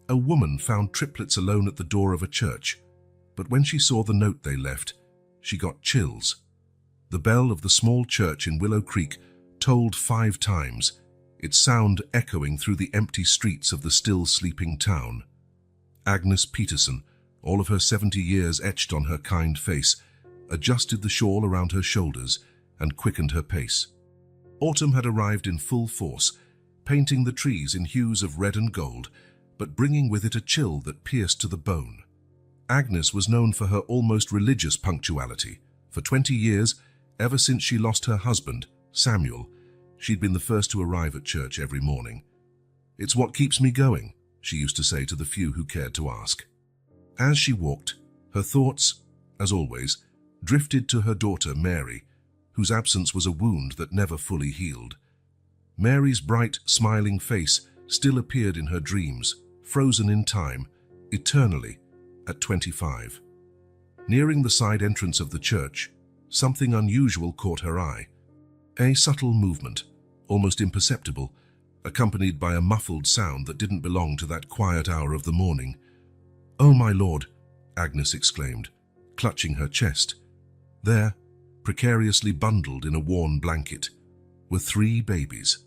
A woman found triplets alone at the door of a church, but when she saw the note they left, she got chills. The bell of the small church in Willow Creek tolled 5 times, its sound echoing through the empty streets of the still sleeping town. Agnes Peterson, all of her 70 years etched on her kind face, adjusted the shawl around her shoulders and quickened her pace. Autumn had arrived in full force, painting the trees in hues of red and gold, but bringing with it a chill that pierced to the bone. Agnes was known for her almost religious punctuality. For 20 years, ever since she lost her husband, Samuel, she'd been the first to arrive at church every morning. "It's what keeps me going," she used to say to the few who cared to ask. As she walked, her thoughts, as always, drifted to her daughter Mary, whose absence was a wound that never fully healed. Mary's bright, smiling face still appeared in her dreams, frozen in time, eternally, at 25. Nearing the side entrance of the church, something unusual caught her eye. A subtle movement, almost imperceptible, accompanied by a muffled sound that didn't belong to that quiet hour of the morning. "Oh, my Lord," Agnes exclaimed, clutching her chest. There, precariously bundled in a worn blanket, were 3 babies.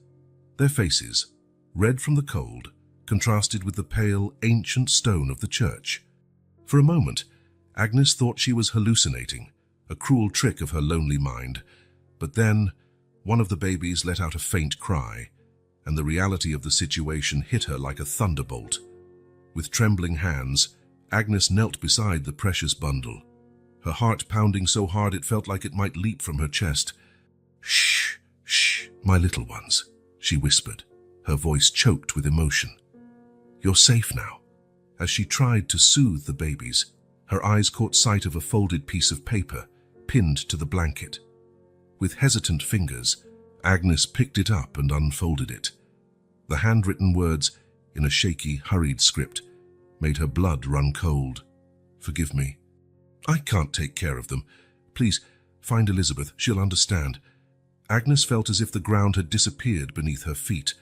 Their faces, red from the cold, contrasted with the pale, ancient stone of the church. For a moment, Agnes thought she was hallucinating, a cruel trick of her lonely mind. But then, one of the babies let out a faint cry, and the reality of the situation hit her like a thunderbolt. With trembling hands, Agnes knelt beside the precious bundle, her heart pounding so hard it felt like it might leap from her chest. "Shh, shh, my little ones," she whispered, her voice choked with emotion. "You're safe now." As she tried to soothe the babies, her eyes caught sight of a folded piece of paper pinned to the blanket. With hesitant fingers, Agnes picked it up and unfolded it. The handwritten words, in a shaky, hurried script, made her blood run cold. "Forgive me. I can't take care of them. Please, find Elizabeth. She'll understand." Agnes felt as if the ground had disappeared beneath her feet.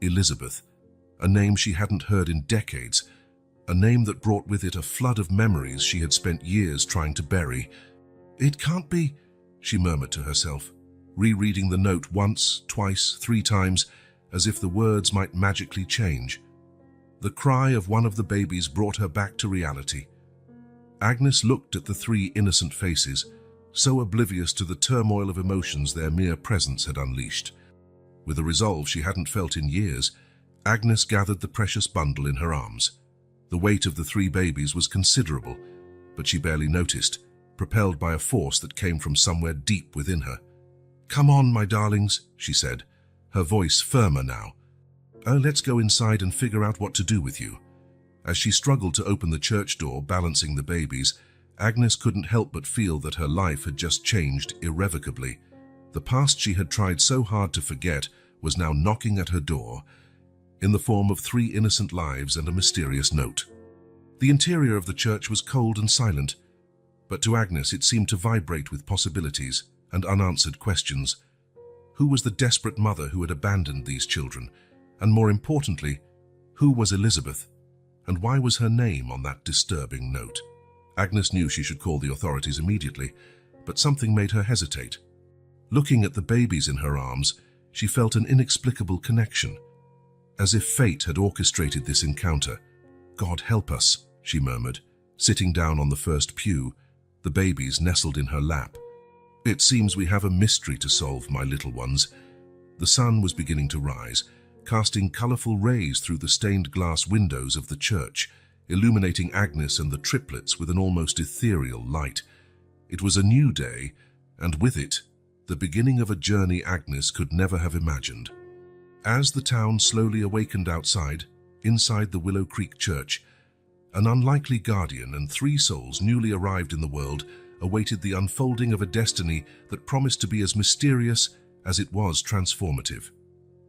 Elizabeth, a name she hadn't heard in decades, a name that brought with it a flood of memories she had spent years trying to bury. "It can't be," she murmured to herself, rereading the note once, twice, 3 times, as if the words might magically change. The cry of one of the babies brought her back to reality. Agnes looked at the 3 innocent faces, so oblivious to the turmoil of emotions their mere presence had unleashed. With a resolve she hadn't felt in years, Agnes gathered the precious bundle in her arms. The weight of the 3 babies was considerable, but she barely noticed, propelled by a force that came from somewhere deep within her. "Come on, my darlings," she said, her voice firmer now. "Let's go inside and figure out what to do with you." As she struggled to open the church door, balancing the babies, Agnes couldn't help but feel that her life had just changed irrevocably. The past she had tried so hard to forget was now knocking at her door, in the form of 3 innocent lives and a mysterious note. The interior of the church was cold and silent, but to Agnes it seemed to vibrate with possibilities and unanswered questions. Who was the desperate mother who had abandoned these children? And more importantly, who was Elizabeth? And why was her name on that disturbing note? Agnes knew she should call the authorities immediately, but something made her hesitate. Looking at the babies in her arms, she felt an inexplicable connection, as if fate had orchestrated this encounter. "God help us," she murmured, sitting down on the first pew, the babies nestled in her lap. "It seems we have a mystery to solve, my little ones." The sun was beginning to rise, casting colorful rays through the stained glass windows of the church, illuminating Agnes and the triplets with an almost ethereal light. It was a new day, and with it, the beginning of a journey Agnes could never have imagined. As the town slowly awakened outside, inside the Willow Creek Church, an unlikely guardian and 3 souls newly arrived in the world awaited the unfolding of a destiny that promised to be as mysterious as it was transformative.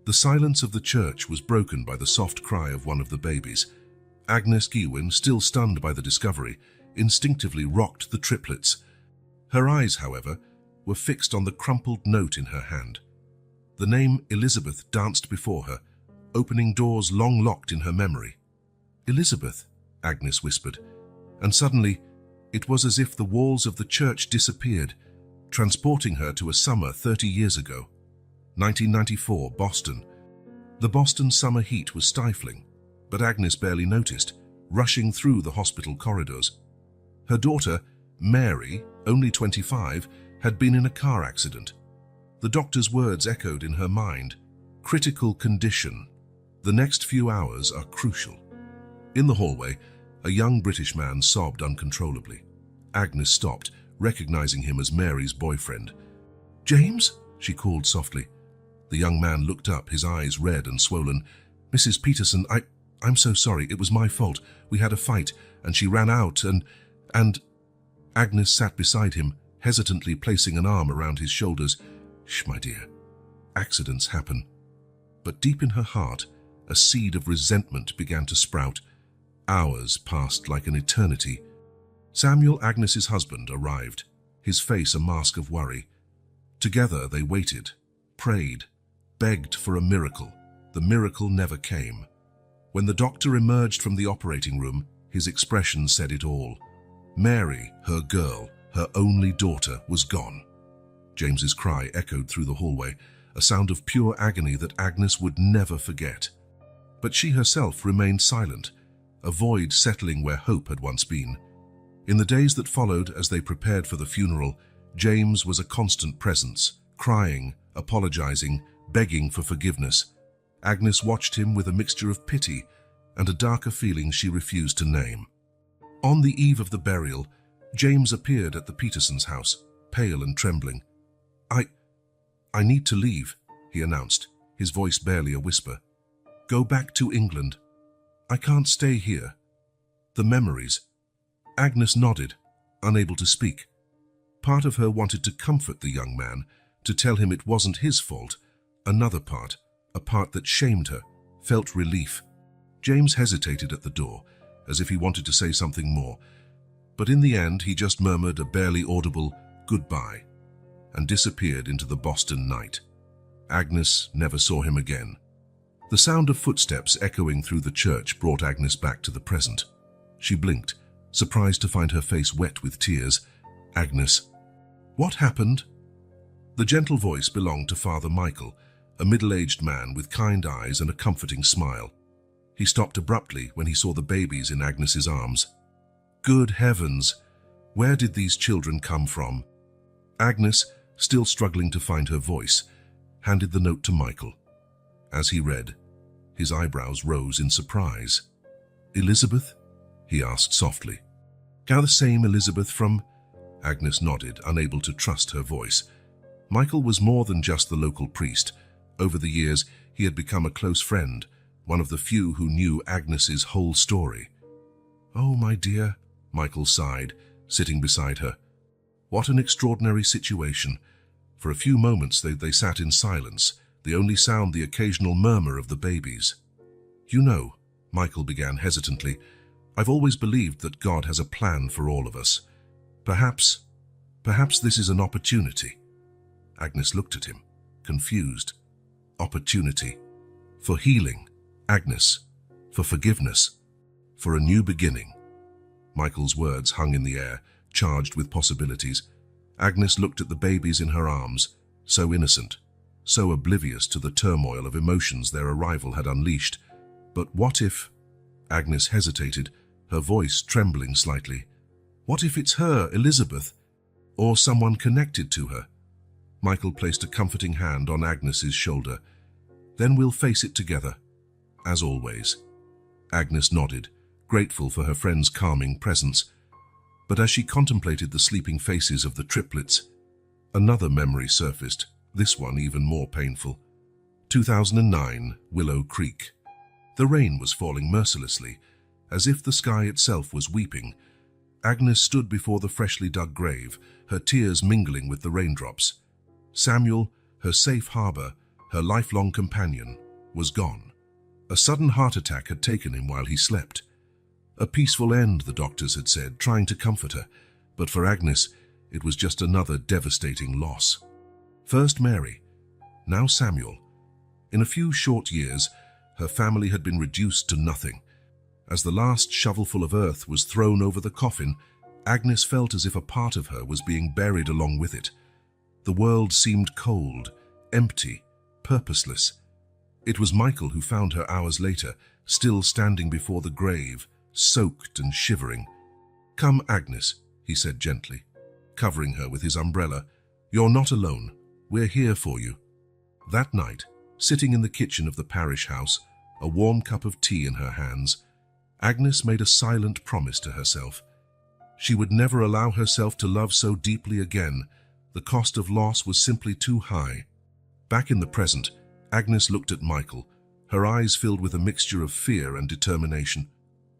The silence of the church was broken by the soft cry of one of the babies. Agnes Gewin, still stunned by the discovery, instinctively rocked the triplets. Her eyes, however, were fixed on the crumpled note in her hand. The name Elizabeth danced before her, opening doors long locked in her memory. "Elizabeth," Agnes whispered, and suddenly it was as if the walls of the church disappeared, transporting her to a summer 30 years ago. 1994, Boston. The Boston summer heat was stifling, but Agnes barely noticed, rushing through the hospital corridors. Her daughter, Mary, only 25, had been in a car accident. The doctor's words echoed in her mind, "Critical condition. The next few hours are crucial." In the hallway, a young British man sobbed uncontrollably. Agnes stopped, recognizing him as Mary's boyfriend. "James?" she called softly. The young man looked up, his eyes red and swollen. "Mrs. Peterson, I'm so sorry. It was my fault. We had a fight, and she ran out, and... Agnes sat beside him, hesitantly placing an arm around his shoulders. "Shh, my dear. Accidents happen." But deep in her heart, a seed of resentment began to sprout. Hours passed like an eternity. Samuel, Agnes's husband, arrived, his face a mask of worry. Together they waited, prayed, begged for a miracle. The miracle never came. When the doctor emerged from the operating room, his expression said it all. Mary, her girl, her only daughter, was gone. James's cry echoed through the hallway, a sound of pure agony that Agnes would never forget. But she herself remained silent, a void settling where hope had once been. In the days that followed, as they prepared for the funeral, James was a constant presence, crying, apologizing, begging for forgiveness. Agnes watched him with a mixture of pity and a darker feeling she refused to name. On the eve of the burial, James appeared at the Petersons' house, pale and trembling. I need to leave," he announced, his voice barely a whisper. "Go back to England. I can't stay here. The memories." Agnes nodded, unable to speak. Part of her wanted to comfort the young man, to tell him it wasn't his fault. Another part, a part that shamed her, felt relief. James hesitated at the door, as if he wanted to say something more, but in the end he just murmured a barely audible "goodbye" and disappeared into the Boston night. Agnes never saw him again. The sound of footsteps echoing through the church brought Agnes back to the present. She blinked, surprised to find her face wet with tears. "Agnes, what happened?" The gentle voice belonged to Father Michael, a middle-aged man with kind eyes and a comforting smile. He stopped abruptly when he saw the babies in Agnes's arms. Good heavens, where did these children come from? Agnes, still struggling to find her voice, handed the note to Michael. As he read, his eyebrows rose in surprise. "Elizabeth?" he asked softly. "Are the same Elizabeth from—" Agnes nodded, unable to trust her voice. Michael was more than just the local priest. Over the years, he had become a close friend, one of the few who knew Agnes's whole story. "Oh, my dear," Michael sighed, sitting beside her. What an extraordinary situation. For a few moments they sat in silence, the only sound the occasional murmur of the babies. "You know," Michael began hesitantly, "I've always believed that God has a plan for all of us. Perhaps this is an opportunity." Agnes looked at him, confused. Opportunity. For healing, Agnes. For forgiveness. For a new beginning. Michael's words hung in the air, charged with possibilities. Agnes looked at the babies in her arms, so innocent, so oblivious to the turmoil of emotions their arrival had unleashed. But what if... Agnes hesitated, her voice trembling slightly. What if it's her, Elizabeth? Or someone connected to her? Michael placed a comforting hand on Agnes's shoulder. "Then we'll face it together, as always." Agnes nodded, grateful for her friend's calming presence. But as she contemplated the sleeping faces of the triplets, another memory surfaced, this one even more painful. 2009, Willow Creek. The rain was falling mercilessly, as if the sky itself was weeping. Agnes stood before the freshly dug grave, her tears mingling with the raindrops. Samuel, her safe harbor, her lifelong companion, was gone. A sudden heart attack had taken him while he slept. A peaceful end, the doctors had said, trying to comfort her, but for Agnes, it was just another devastating loss. First Mary, now Samuel. In a few short years, her family had been reduced to nothing. As the last shovelful of earth was thrown over the coffin, Agnes felt as if a part of her was being buried along with it. The world seemed cold, empty, purposeless. It was Michael who found her hours later, still standing before the grave, soaked and shivering. "Come, Agnes," he said gently, covering her with his umbrella. "You're not alone. We're here for you." That night, sitting in the kitchen of the parish house, a warm cup of tea in her hands, Agnes made a silent promise to herself. She would never allow herself to love so deeply again. The cost of loss was simply too high. Back in the present, Agnes looked at Michael, her eyes filled with a mixture of fear and determination.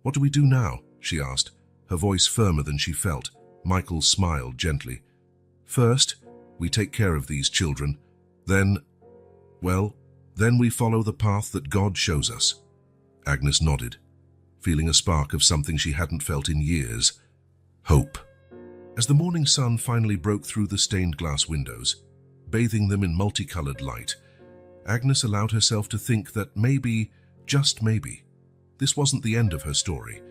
"What do we do now?" she asked, her voice firmer than she felt. Michael smiled gently. "First, we take care of these children. Then we follow the path that God shows us." Agnes nodded, feeling a spark of something she hadn't felt in years: hope. As the morning sun finally broke through the stained glass windows, bathing them in multicolored light, Agnes allowed herself to think that maybe, just maybe, this wasn't the end of her story,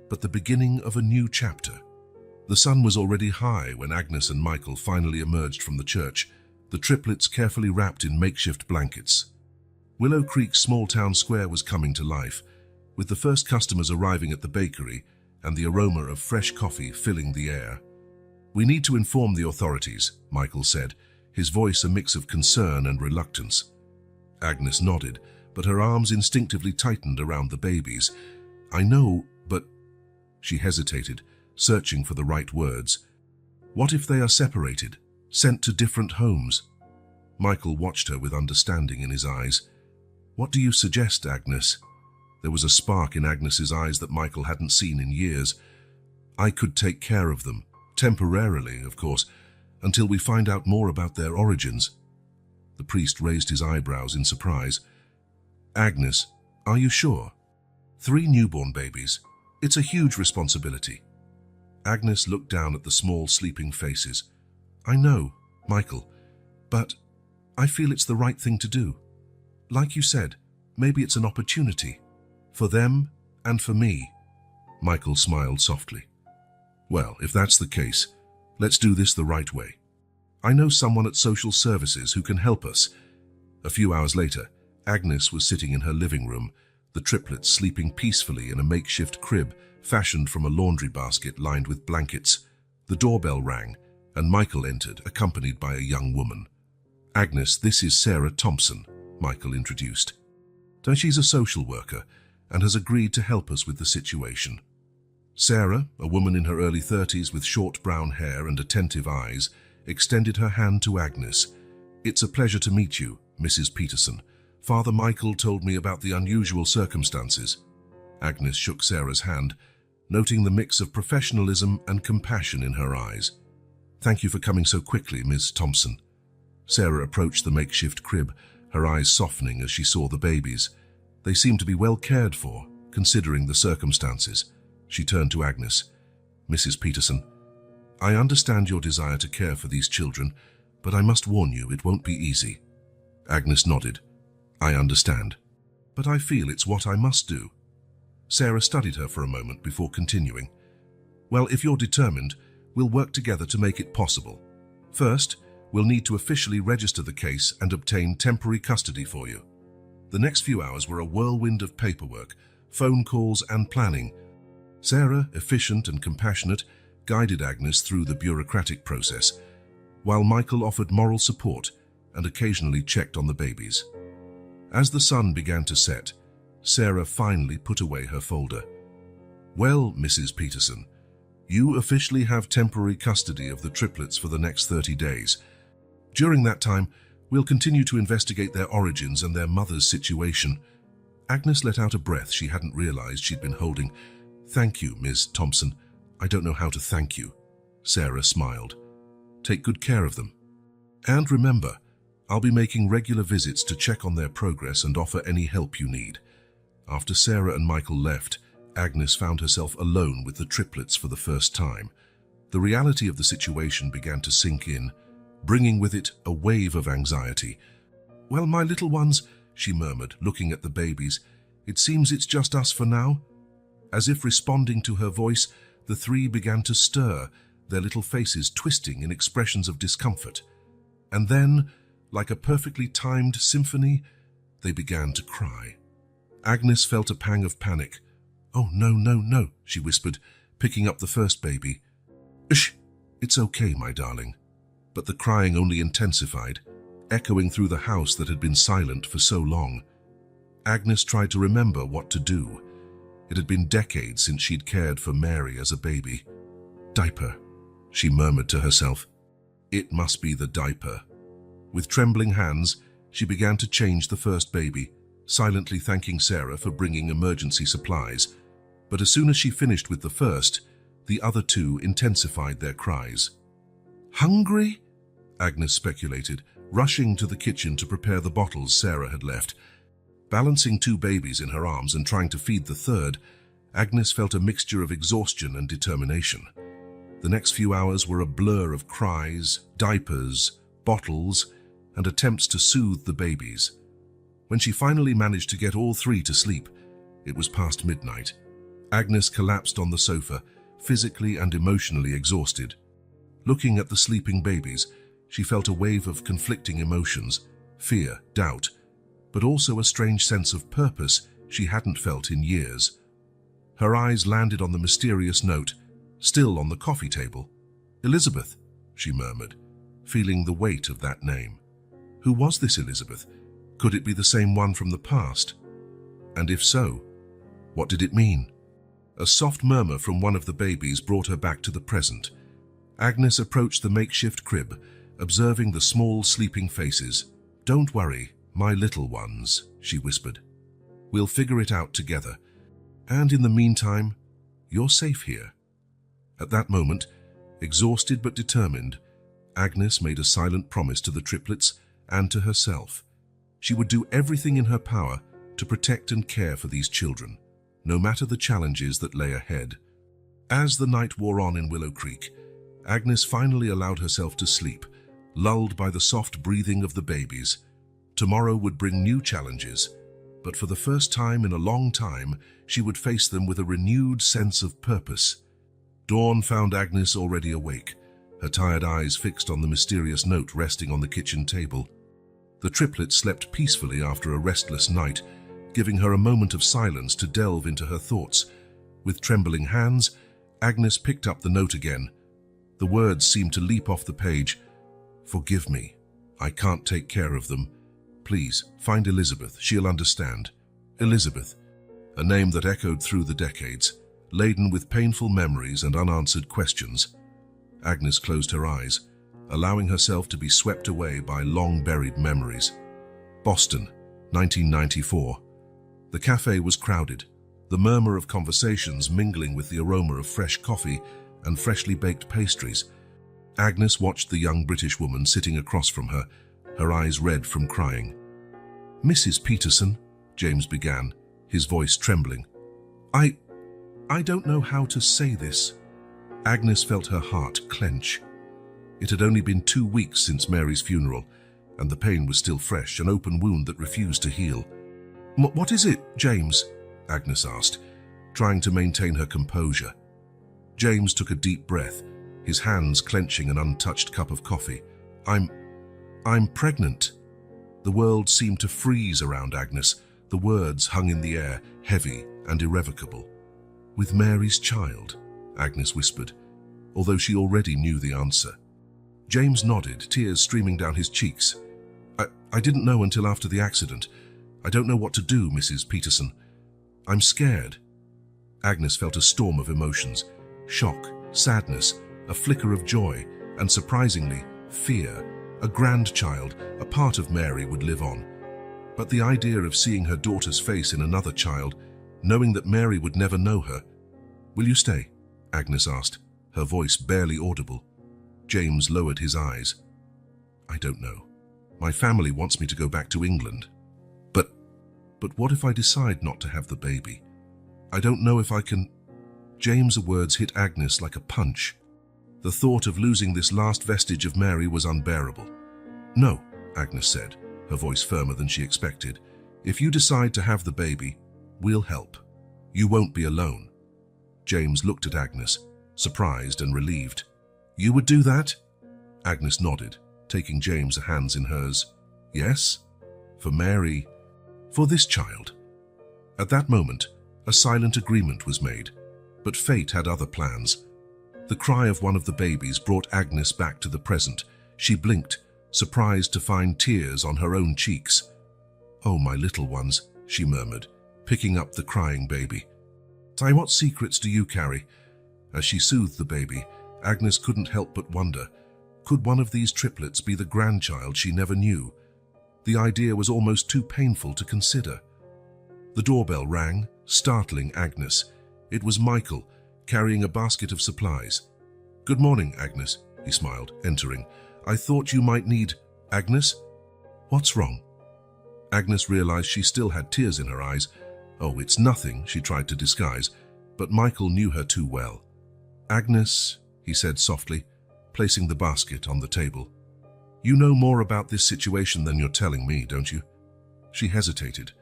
but the beginning of a new chapter. The sun was already high when Agnes and Michael finally emerged from the church, the triplets carefully wrapped in makeshift blankets. Willow Creek's small town square was coming to life, with the first customers arriving at the bakery and the aroma of fresh coffee filling the air. "We need to inform the authorities," Michael said, his voice a mix of concern and reluctance. Agnes nodded, but her arms instinctively tightened around the babies. "I know, but—" She hesitated, searching for the right words. "What if they are separated, sent to different homes?" Michael watched her with understanding in his eyes. "What do you suggest, Agnes?" There was a spark in Agnes's eyes that Michael hadn't seen in years. "I could take care of them, temporarily, of course, until we find out more about their origins." The priest raised his eyebrows in surprise. "Agnes, are you sure? 3 newborn babies. It's a huge responsibility." Agnes looked down at the small, sleeping faces. "I know, Michael, but I feel it's the right thing to do. Like you said, maybe it's an opportunity. For them and for me." Michael smiled softly. "Well, if that's the case, let's do this the right way. I know someone at social services who can help us." A few hours later, Agnes was sitting in her living room, the triplets sleeping peacefully in a makeshift crib fashioned from a laundry basket lined with blankets. The doorbell rang, and Michael entered, accompanied by a young woman. "Agnes, this is Sarah Thompson," Michael introduced. "She's a social worker and has agreed to help us with the situation." Sarah, a woman in her early 30s with short brown hair and attentive eyes, extended her hand to Agnes. "It's a pleasure to meet you, Mrs. Peterson. Father Michael told me about the unusual circumstances." Agnes shook Sarah's hand, noting the mix of professionalism and compassion in her eyes. "Thank you for coming so quickly, Miss Thompson." Sarah approached the makeshift crib, her eyes softening as she saw the babies. They seemed to be well cared for, considering the circumstances. She turned to Agnes. "Mrs. Peterson, I understand your desire to care for these children, but I must warn you it won't be easy." Agnes nodded. "I understand, but I feel it's what I must do." Sarah studied her for a moment before continuing. "Well, if you're determined, we'll work together to make it possible. First, we'll need to officially register the case and obtain temporary custody for you." The next few hours were a whirlwind of paperwork, phone calls and planning. Sarah, efficient and compassionate, guided Agnes through the bureaucratic process, while Michael offered moral support and occasionally checked on the babies. As the sun began to set, Sarah finally put away her folder. "Well, Mrs. Peterson, you officially have temporary custody of the triplets for the next 30 days. During that time, we'll continue to investigate their origins and their mother's situation." Agnes let out a breath she hadn't realized she'd been holding. "Thank you, Miss Thompson. I don't know how to thank you." Sarah smiled. "Take good care of them. And remember, I'll be making regular visits to check on their progress and offer any help you need." After Sarah and Michael left, Agnes found herself alone with the triplets for the first time. The reality of the situation began to sink in, bringing with it a wave of anxiety. "Well, my little ones," she murmured, looking at the babies, "it seems it's just us for now." As if responding to her voice, the three began to stir, their little faces twisting in expressions of discomfort. And then, like a perfectly timed symphony, they began to cry. Agnes felt a pang of panic. "Oh, no, no, no," she whispered, picking up the first baby. "Shh, it's okay, my darling." But the crying only intensified, echoing through the house that had been silent for so long. Agnes tried to remember what to do. It had been decades since she'd cared for Mary as a baby. "Diaper," she murmured to herself. It must be the diaper. With trembling hands, she began to change the first baby, silently thanking Sarah for bringing emergency supplies. But as soon as she finished with the first, the other two intensified their cries. "Hungry?" Agnes speculated, rushing to the kitchen to prepare the bottles Sarah had left. Balancing two babies in her arms and trying to feed the third, Agnes felt a mixture of exhaustion and determination. The next few hours were a blur of cries, diapers, bottles, and attempts to soothe the babies. When she finally managed to get all three to sleep, it was past midnight. Agnes collapsed on the sofa, physically and emotionally exhausted. Looking at the sleeping babies, she felt a wave of conflicting emotions, fear, doubt, but also a strange sense of purpose she hadn't felt in years. Her eyes landed on the mysterious note, still on the coffee table. "Elizabeth," she murmured, feeling the weight of that name. Who was this Elizabeth? Could it be the same one from the past? And if so, what did it mean? A soft murmur from one of the babies brought her back to the present. Agnes approached the makeshift crib, observing the small sleeping faces. "Don't worry, my little ones," she whispered. "We'll figure it out together. And in the meantime, you're safe here." At that moment, exhausted but determined, Agnes made a silent promise to the triplets and to herself. She would do everything in her power to protect and care for these children, no matter the challenges that lay ahead. As the night wore on in Willow Creek, Agnes finally allowed herself to sleep, lulled by the soft breathing of the babies. Tomorrow would bring new challenges, but for the first time in a long time, she would face them with a renewed sense of purpose. Dawn found Agnes already awake, her tired eyes fixed on the mysterious note resting on the kitchen table. The triplets slept peacefully after a restless night, giving her a moment of silence to delve into her thoughts. With trembling hands, Agnes picked up the note again. The words seemed to leap off the page. "Forgive me. I can't take care of them. Please, find Elizabeth. She'll understand." Elizabeth, a name that echoed through the decades, laden with painful memories and unanswered questions. Agnes closed her eyes, allowing herself to be swept away by long-buried memories. Boston, 1994. The cafe was crowded, the murmur of conversations mingling with the aroma of fresh coffee and freshly baked pastries. Agnes watched the young British woman sitting across from her, her eyes red from crying. "Mrs. Peterson," James began, his voice trembling. I don't know how to say this." Agnes felt her heart clench. It had only been 2 weeks since Mary's funeral, and the pain was still fresh, an open wound that refused to heal. What is it, James?" Agnes asked, trying to maintain her composure. James took a deep breath, his hands clenching an untouched cup of coffee. I'm pregnant." The world seemed to freeze around Agnes. The words hung in the air, heavy and irrevocable. "With Mary's child," Agnes whispered, although she already knew the answer. James nodded, tears streaming down his cheeks. I didn't know until after the accident. I don't know what to do, Mrs. Peterson. I'm scared." Agnes felt a storm of emotions. Shock, sadness, a flicker of joy, and surprisingly, fear. A grandchild, a part of Mary, would live on. But the idea of seeing her daughter's face in another child, knowing that Mary would never know her. "Will you stay?" Agnes asked, her voice barely audible. James lowered his eyes. "I don't know. My family wants me to go back to England. But what if I decide not to have the baby? I don't know if I can." James' words hit Agnes like a punch. The thought of losing this last vestige of Mary was unbearable. "No," Agnes said, her voice firmer than she expected. "If you decide to have the baby, we'll help. You won't be alone." James looked at Agnes, surprised and relieved. "You would do that?" Agnes nodded, taking James' hands in hers. "Yes, for Mary, for this child." At that moment, a silent agreement was made, but fate had other plans. The cry of one of the babies brought Agnes back to the present. She blinked, surprised to find tears on her own cheeks. "Oh, my little ones," she murmured, picking up the crying baby. "Say, what secrets do you carry?" As she soothed the baby, Agnes couldn't help but wonder, could one of these triplets be the grandchild she never knew? The idea was almost too painful to consider. The doorbell rang, startling Agnes. It was Michael, carrying a basket of supplies. "Good morning, Agnes," he smiled, entering. "I thought you might need—" "Agnes? What's wrong?" Agnes realized she still had tears in her eyes. "Oh, it's nothing," she tried to disguise, but Michael knew her too well. "Agnes," he said softly, placing the basket on the table. "You know more about this situation than you're telling me, don't you?" She hesitated,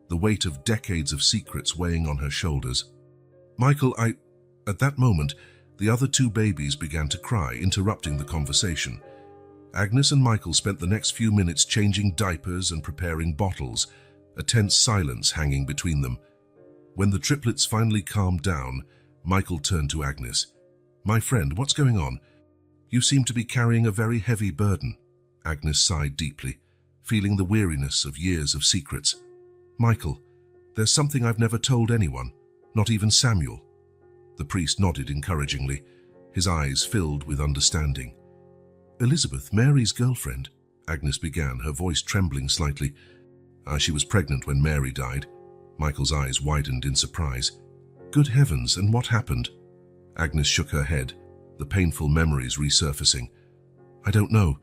the weight of decades of secrets weighing on her shoulders. "Michael, At that moment, the other two babies began to cry, interrupting the conversation. Agnes and Michael spent the next few minutes changing diapers and preparing bottles, a tense silence hanging between them. When the triplets finally calmed down, Michael turned to Agnes. "My friend, what's going on? You seem to be carrying a very heavy burden." Agnes sighed deeply, feeling the weariness of years of secrets. "Michael, there's something I've never told anyone, not even Samuel." The priest nodded encouragingly, his eyes filled with understanding. "Elizabeth, Mary's girlfriend," Agnes began, her voice trembling slightly. "She was pregnant when Mary died." Michael's eyes widened in surprise. "Good heavens, and what happened?" Agnes shook her head, the painful memories resurfacing. "I don't know.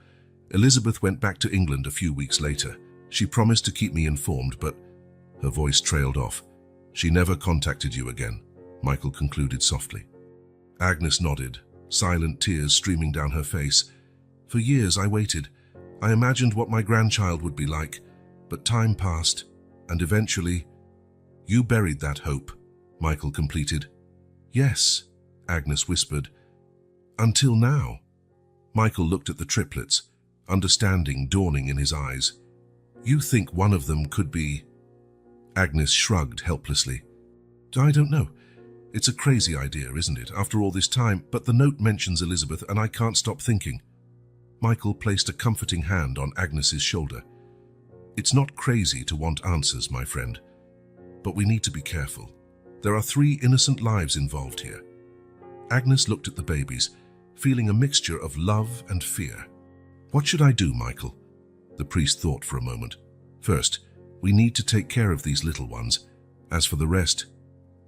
Elizabeth went back to England a few weeks later. She promised to keep me informed, but—" Her voice trailed off. "She never contacted you again," Michael concluded softly. Agnes nodded, silent tears streaming down her face. "For years I waited. I imagined what my grandchild would be like, but time passed, and eventually—" "You buried that hope," Michael completed. "Yes," Agnes whispered. "Until now." Michael looked at the triplets, understanding dawning in his eyes. "You think one of them could be—" Agnes shrugged helplessly. "I don't know. It's a crazy idea, isn't it, after all this time, but the note mentions Elizabeth and I can't stop thinking." Michael placed a comforting hand on Agnes's shoulder. "It's not crazy to want answers, my friend, but we need to be careful. There are 3 innocent lives involved here." Agnes looked at the babies, feeling a mixture of love and fear. "What should I do, Michael?" The priest thought for a moment. "First, we need to take care of these little ones. As for the rest,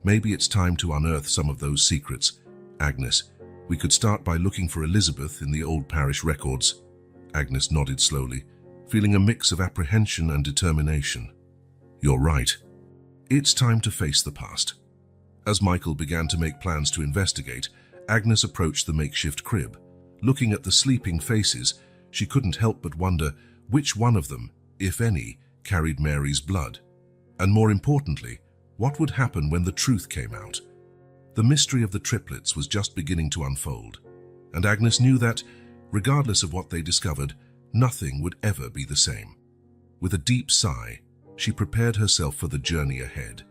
maybe it's time to unearth some of those secrets. Agnes, we could start by looking for Elizabeth in the old parish records." Agnes nodded slowly, feeling a mix of apprehension and determination. "You're right. It's time to face the past." As Michael began to make plans to investigate, Agnes approached the makeshift crib. Looking at the sleeping faces, she couldn't help but wonder which one of them, if any, carried Mary's blood. And more importantly, what would happen when the truth came out? The mystery of the triplets was just beginning to unfold, and Agnes knew that, regardless of what they discovered, nothing would ever be the same. With a deep sigh, she prepared herself for the journey ahead,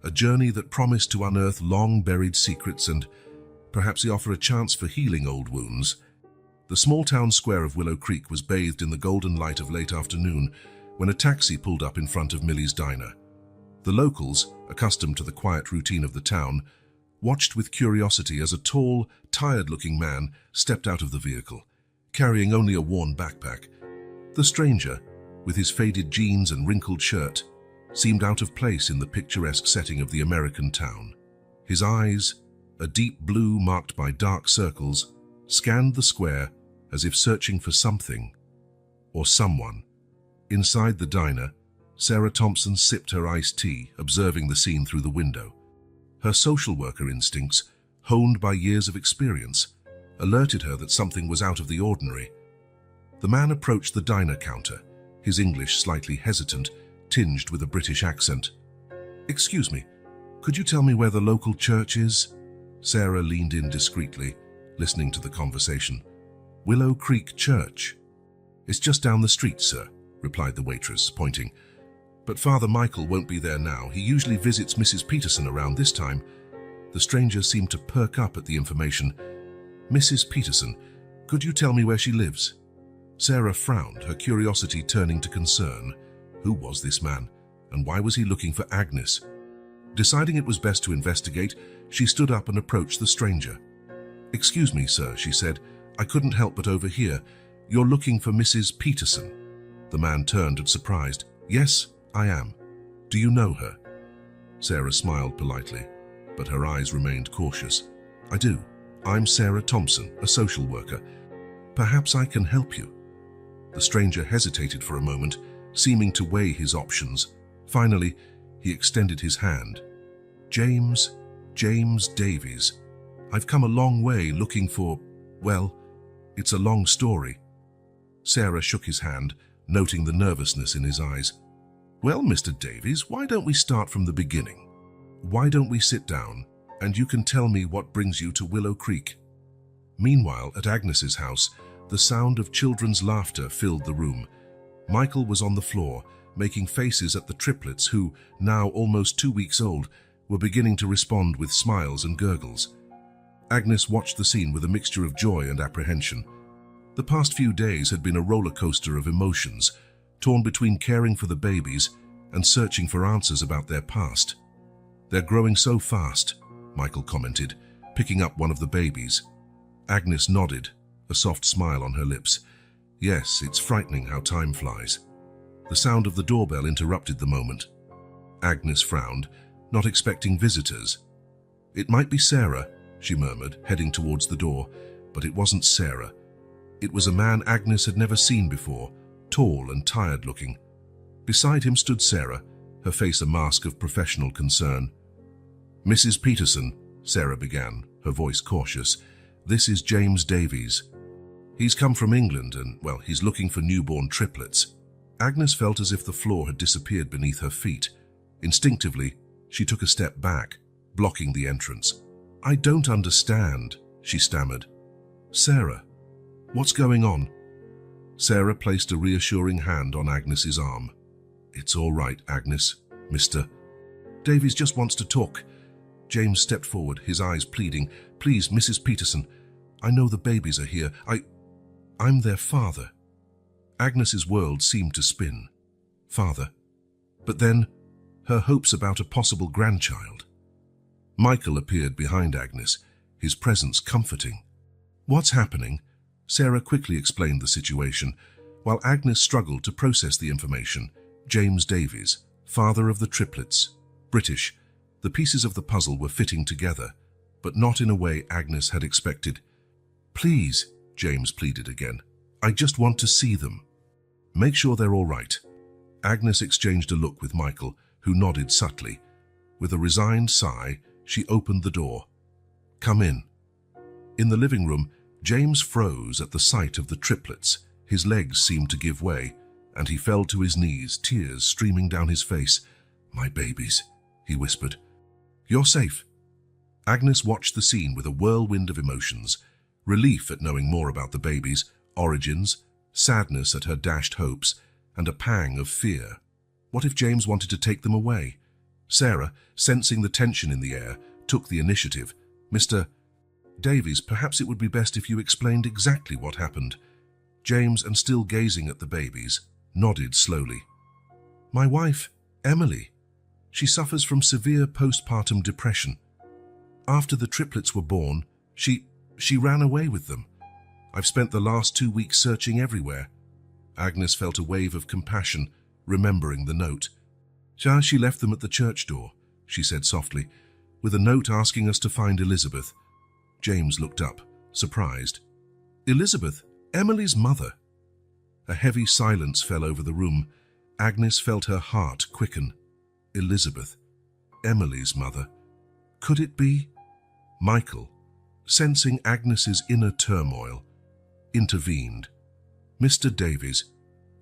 a journey that promised to unearth long-buried secrets and perhaps offer a chance for healing old wounds. The small town square of Willow Creek was bathed in the golden light of late afternoon when a taxi pulled up in front of Millie's diner. The locals, accustomed to the quiet routine of the town, watched with curiosity as a tall, tired-looking man stepped out of the vehicle, carrying only a worn backpack. The stranger, with his faded jeans and wrinkled shirt, seemed out of place in the picturesque setting of the American town. His eyes, a deep blue marked by dark circles, scanned the square as if searching for something or someone. Inside the diner, Sarah Thompson sipped her iced tea, observing the scene through the window. Her social worker instincts, honed by years of experience, alerted her that something was out of the ordinary. The man approached the diner counter, his English slightly hesitant, tinged with a British accent. "Excuse me, could you tell me where the local church is?" Sarah leaned in discreetly, listening to the conversation. Willow Creek Church. It's just down the street, sir, replied the waitress, pointing. But Father Michael won't be there now. He usually visits Mrs. Peterson around this time. The stranger seemed to perk up at the information. Mrs. Peterson, could you tell me where she lives? Sarah frowned, her curiosity turning to concern. Who was this man, and why was he looking for Agnes? Deciding it was best to investigate, she stood up and approached the stranger. Excuse me, sir, she said. I couldn't help but overhear. You're looking for Mrs. Peterson. The man turned and surprised. Yes, I am. Do you know her? Sarah smiled politely, but her eyes remained cautious. I do. I'm Sarah Thompson, a social worker. Perhaps I can help you. The stranger hesitated for a moment, seeming to weigh his options. Finally, he extended his hand. James Davies. I've come a long way looking for, well, it's a long story. Sarah shook his hand, noting the nervousness in his eyes. Well, Mr. Davies, why don't we start from the beginning? Why don't we sit down, and you can tell me what brings you to Willow Creek? Meanwhile, at Agnes's house, the sound of children's laughter filled the room. Michael was on the floor, making faces at the triplets who, now almost 2 weeks old, were beginning to respond with smiles and gurgles. Agnes watched the scene with a mixture of joy and apprehension. The past few days had been a roller coaster of emotions, torn between caring for the babies and searching for answers about their past. They're growing so fast, Michael commented, picking up one of the babies. Agnes nodded, a soft smile on her lips. Yes, it's frightening how time flies. The sound of the doorbell interrupted the moment. Agnes frowned, not expecting visitors. It might be Sarah, she murmured, heading towards the door, but it wasn't Sarah. It was a man Agnes had never seen before, tall and tired-looking. Beside him stood Sarah, her face a mask of professional concern. Mrs. Peterson, Sarah began, her voice cautious, this is James Davies. He's come from England and, well, he's looking for newborn triplets. Agnes felt as if the floor had disappeared beneath her feet. Instinctively, she took a step back, blocking the entrance. I don't understand, she stammered. Sarah, what's going on? Sarah placed a reassuring hand on Agnes's arm. It's all right, Agnes, Mr. Davies just wants to talk. James stepped forward, his eyes pleading. Please, Mrs. Peterson, I know the babies are here. I'm their father. Agnes's world seemed to spin. Father. But then, her hopes about a possible grandchild. Michael appeared behind Agnes, his presence comforting. What's happening? Sarah quickly explained the situation, while Agnes struggled to process the information. James Davies, father of the triplets, British. The pieces of the puzzle were fitting together, but not in a way Agnes had expected. Please, James pleaded again. I just want to see them. Make sure they're all right. Agnes exchanged a look with Michael, who nodded subtly. With a resigned sigh, she opened the door. Come in. In the living room, James froze at the sight of the triplets. His legs seemed to give way, and he fell to his knees, tears streaming down his face. My babies, he whispered. You're safe. Agnes watched the scene with a whirlwind of emotions. Relief at knowing more about the babies, origins, sadness at her dashed hopes, and a pang of fear. What if James wanted to take them away? Sarah, sensing the tension in the air, took the initiative. Mr. Davies, perhaps it would be best if you explained exactly what happened. James, and still gazing at the babies, nodded slowly. My wife, Emily. She suffers from severe postpartum depression. After the triplets were born, she ran away with them. I've spent the last 2 weeks searching everywhere. Agnes felt a wave of compassion, remembering the note. She left them at the church door, she said softly, with a note asking us to find Elizabeth. James looked up, surprised. Elizabeth, Emily's mother. A heavy silence fell over the room. Agnes felt her heart quicken. Elizabeth, Emily's mother. Could it be? Michael, sensing Agnes's inner turmoil, intervened. Mr. Davies,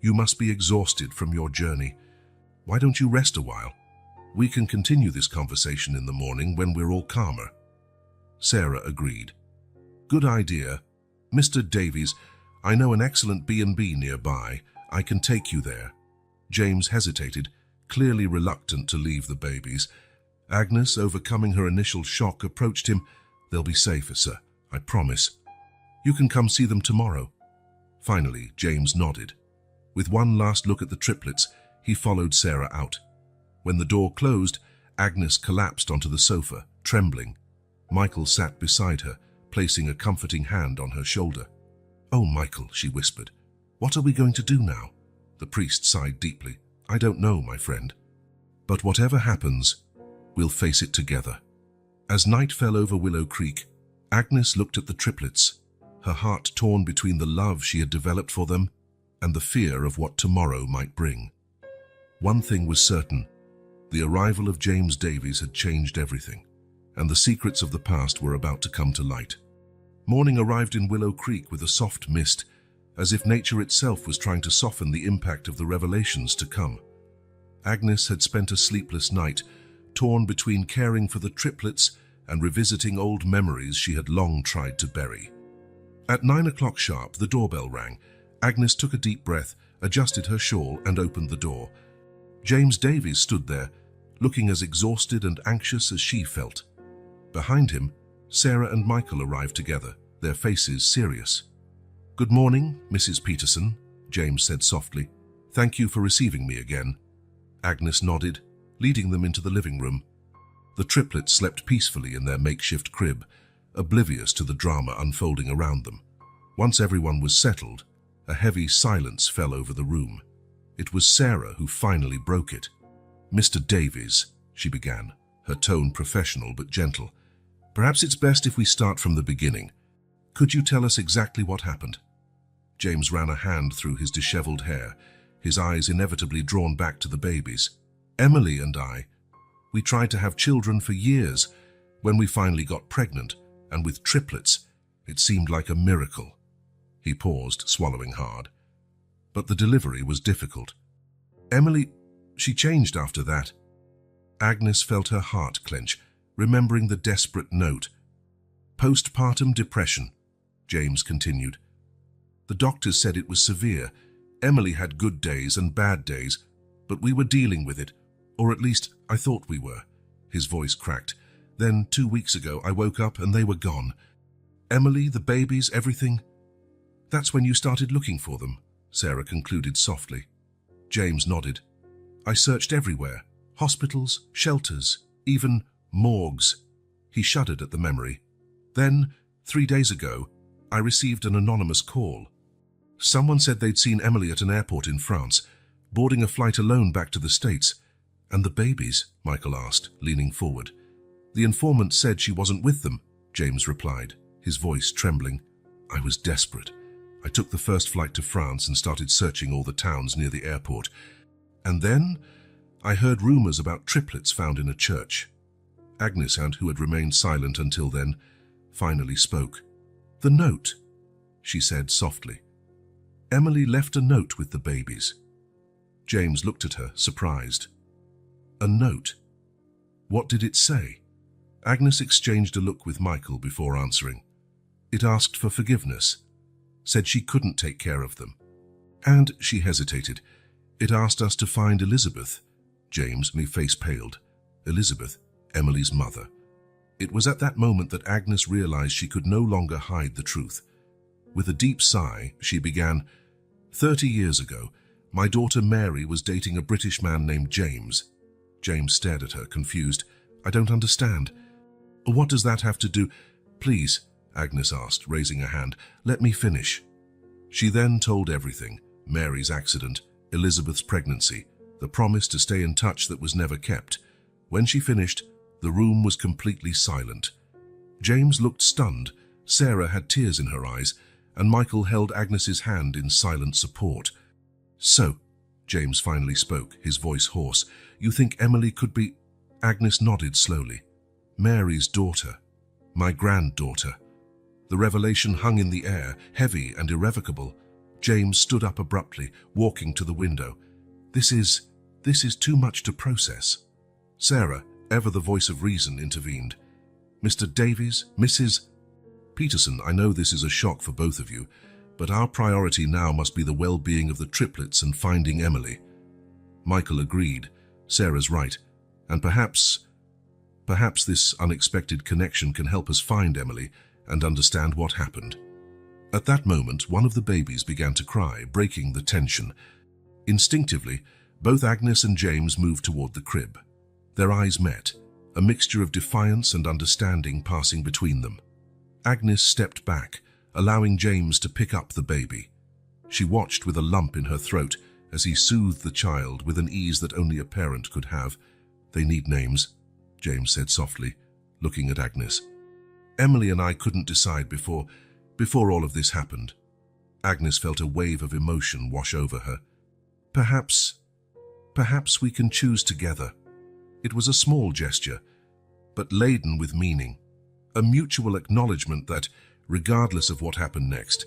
you must be exhausted from your journey. Why don't you rest a while? We can continue this conversation in the morning when we're all calmer. Sarah agreed. Good idea. Mr. Davies, I know an excellent B&B nearby. I can take you there. James hesitated, clearly reluctant to leave the babies. Agnes, overcoming her initial shock, approached him. They'll be safer, sir, I promise. You can come see them tomorrow. Finally, James nodded. With one last look at the triplets, he followed Sarah out. When the door closed, Agnes collapsed onto the sofa, trembling. Michael sat beside her, placing a comforting hand on her shoulder. "Oh, Michael," she whispered, "what are we going to do now?" The priest sighed deeply. "I don't know, my friend. But whatever happens, we'll face it together." As night fell over Willow Creek, Agnes looked at the triplets, her heart torn between the love she had developed for them and the fear of what tomorrow might bring. One thing was certain: the arrival of James Davies had changed everything, and the secrets of the past were about to come to light. Morning arrived in Willow Creek with a soft mist, as if nature itself was trying to soften the impact of the revelations to come. Agnes had spent a sleepless night, torn between caring for the triplets and revisiting old memories she had long tried to bury. At 9 o'clock sharp, the doorbell rang. Agnes took a deep breath, adjusted her shawl, and opened the door. James Davies stood there, looking as exhausted and anxious as she felt. Behind him, Sarah and Michael arrived together, their faces serious. "Good morning, Mrs. Peterson," James said softly. "Thank you for receiving me again." Agnes nodded, leading them into the living room. The triplets slept peacefully in their makeshift crib, oblivious to the drama unfolding around them. Once everyone was settled, a heavy silence fell over the room. It was Sarah who finally broke it. "Mr. Davies," she began, her tone professional but gentle, "perhaps it's best if we start from the beginning. Could you tell us exactly what happened?" James ran a hand through his disheveled hair, his eyes inevitably drawn back to the babies. "Emily and I, we tried to have children for years. When we finally got pregnant, and with triplets, it seemed like a miracle." He paused, swallowing hard. "But the delivery was difficult. Emily, she changed after that." Agnes felt her heart clench, remembering the desperate note. "Postpartum depression," James continued. "The doctors said it was severe. Emily had good days and bad days, but we were dealing with it, or at least I thought we were." His voice cracked. "Then 2 weeks ago I woke up and they were gone. Emily, the babies, everything. That's when you started looking for them," Sarah concluded softly. James nodded. "I searched everywhere, hospitals, shelters, even morgues." He shuddered at the memory. "Then, 3 days ago, I received an anonymous call. Someone said they'd seen Emily at an airport in France, boarding a flight alone back to the States. "And the babies?" Michael asked, leaning forward. "The informant said she wasn't with them," James replied, his voice trembling. "I was desperate. I took the first flight to France and started searching all the towns near the airport. And then I heard rumors about triplets found in a church." Agnes, who had remained silent until then, finally spoke. "The note," she said softly. "Emily left a note with the babies." James looked at her, surprised. "A note? What did it say?" Agnes exchanged a look with Michael before answering. "It asked for forgiveness, said she couldn't take care of them. And," she hesitated, "it asked us to find Elizabeth." James' face paled. Elizabeth, Emily's mother. It was at that moment that Agnes realized she could no longer hide the truth. With a deep sigh, she began, "30 years ago, my daughter Mary was dating a British man named James." James stared at her, confused. "I don't understand. What does that have to do—" "Please," Agnes asked, raising a hand, "let me finish." She then told everything: Mary's accident, Elizabeth's pregnancy, the promise to stay in touch that was never kept. When she finished, the room was completely silent. James looked stunned, Sarah had tears in her eyes, and Michael held Agnes's hand in silent support. "So," James finally spoke, his voice hoarse, "you think Emily could be—" Agnes nodded slowly. "Mary's daughter. My granddaughter." The revelation hung in the air, heavy and irrevocable. James stood up abruptly, walking to the window. This is too much to process." Sarah, ever the voice of reason, intervened. Mr. Davies, Mrs. Peterson, I know this is a shock for both of you, but our priority now must be the well-being of the triplets and finding Emily. Michael agreed. Sarah's right, and perhaps this unexpected connection can help us find Emily and understand what happened. At that moment, one of the babies began to cry, breaking the tension. Instinctively, both Agnes and James moved toward the crib. Their eyes met, a mixture of defiance and understanding passing between them. Agnes stepped back, allowing James to pick up the baby. She watched with a lump in her throat as he soothed the child with an ease that only a parent could have. They need names, James said softly, looking at Agnes. Emily and I couldn't decide before all of this happened. Agnes felt a wave of emotion wash over her. Perhaps we can choose together. It was a small gesture, but laden with meaning. A mutual acknowledgement that, regardless of what happened next,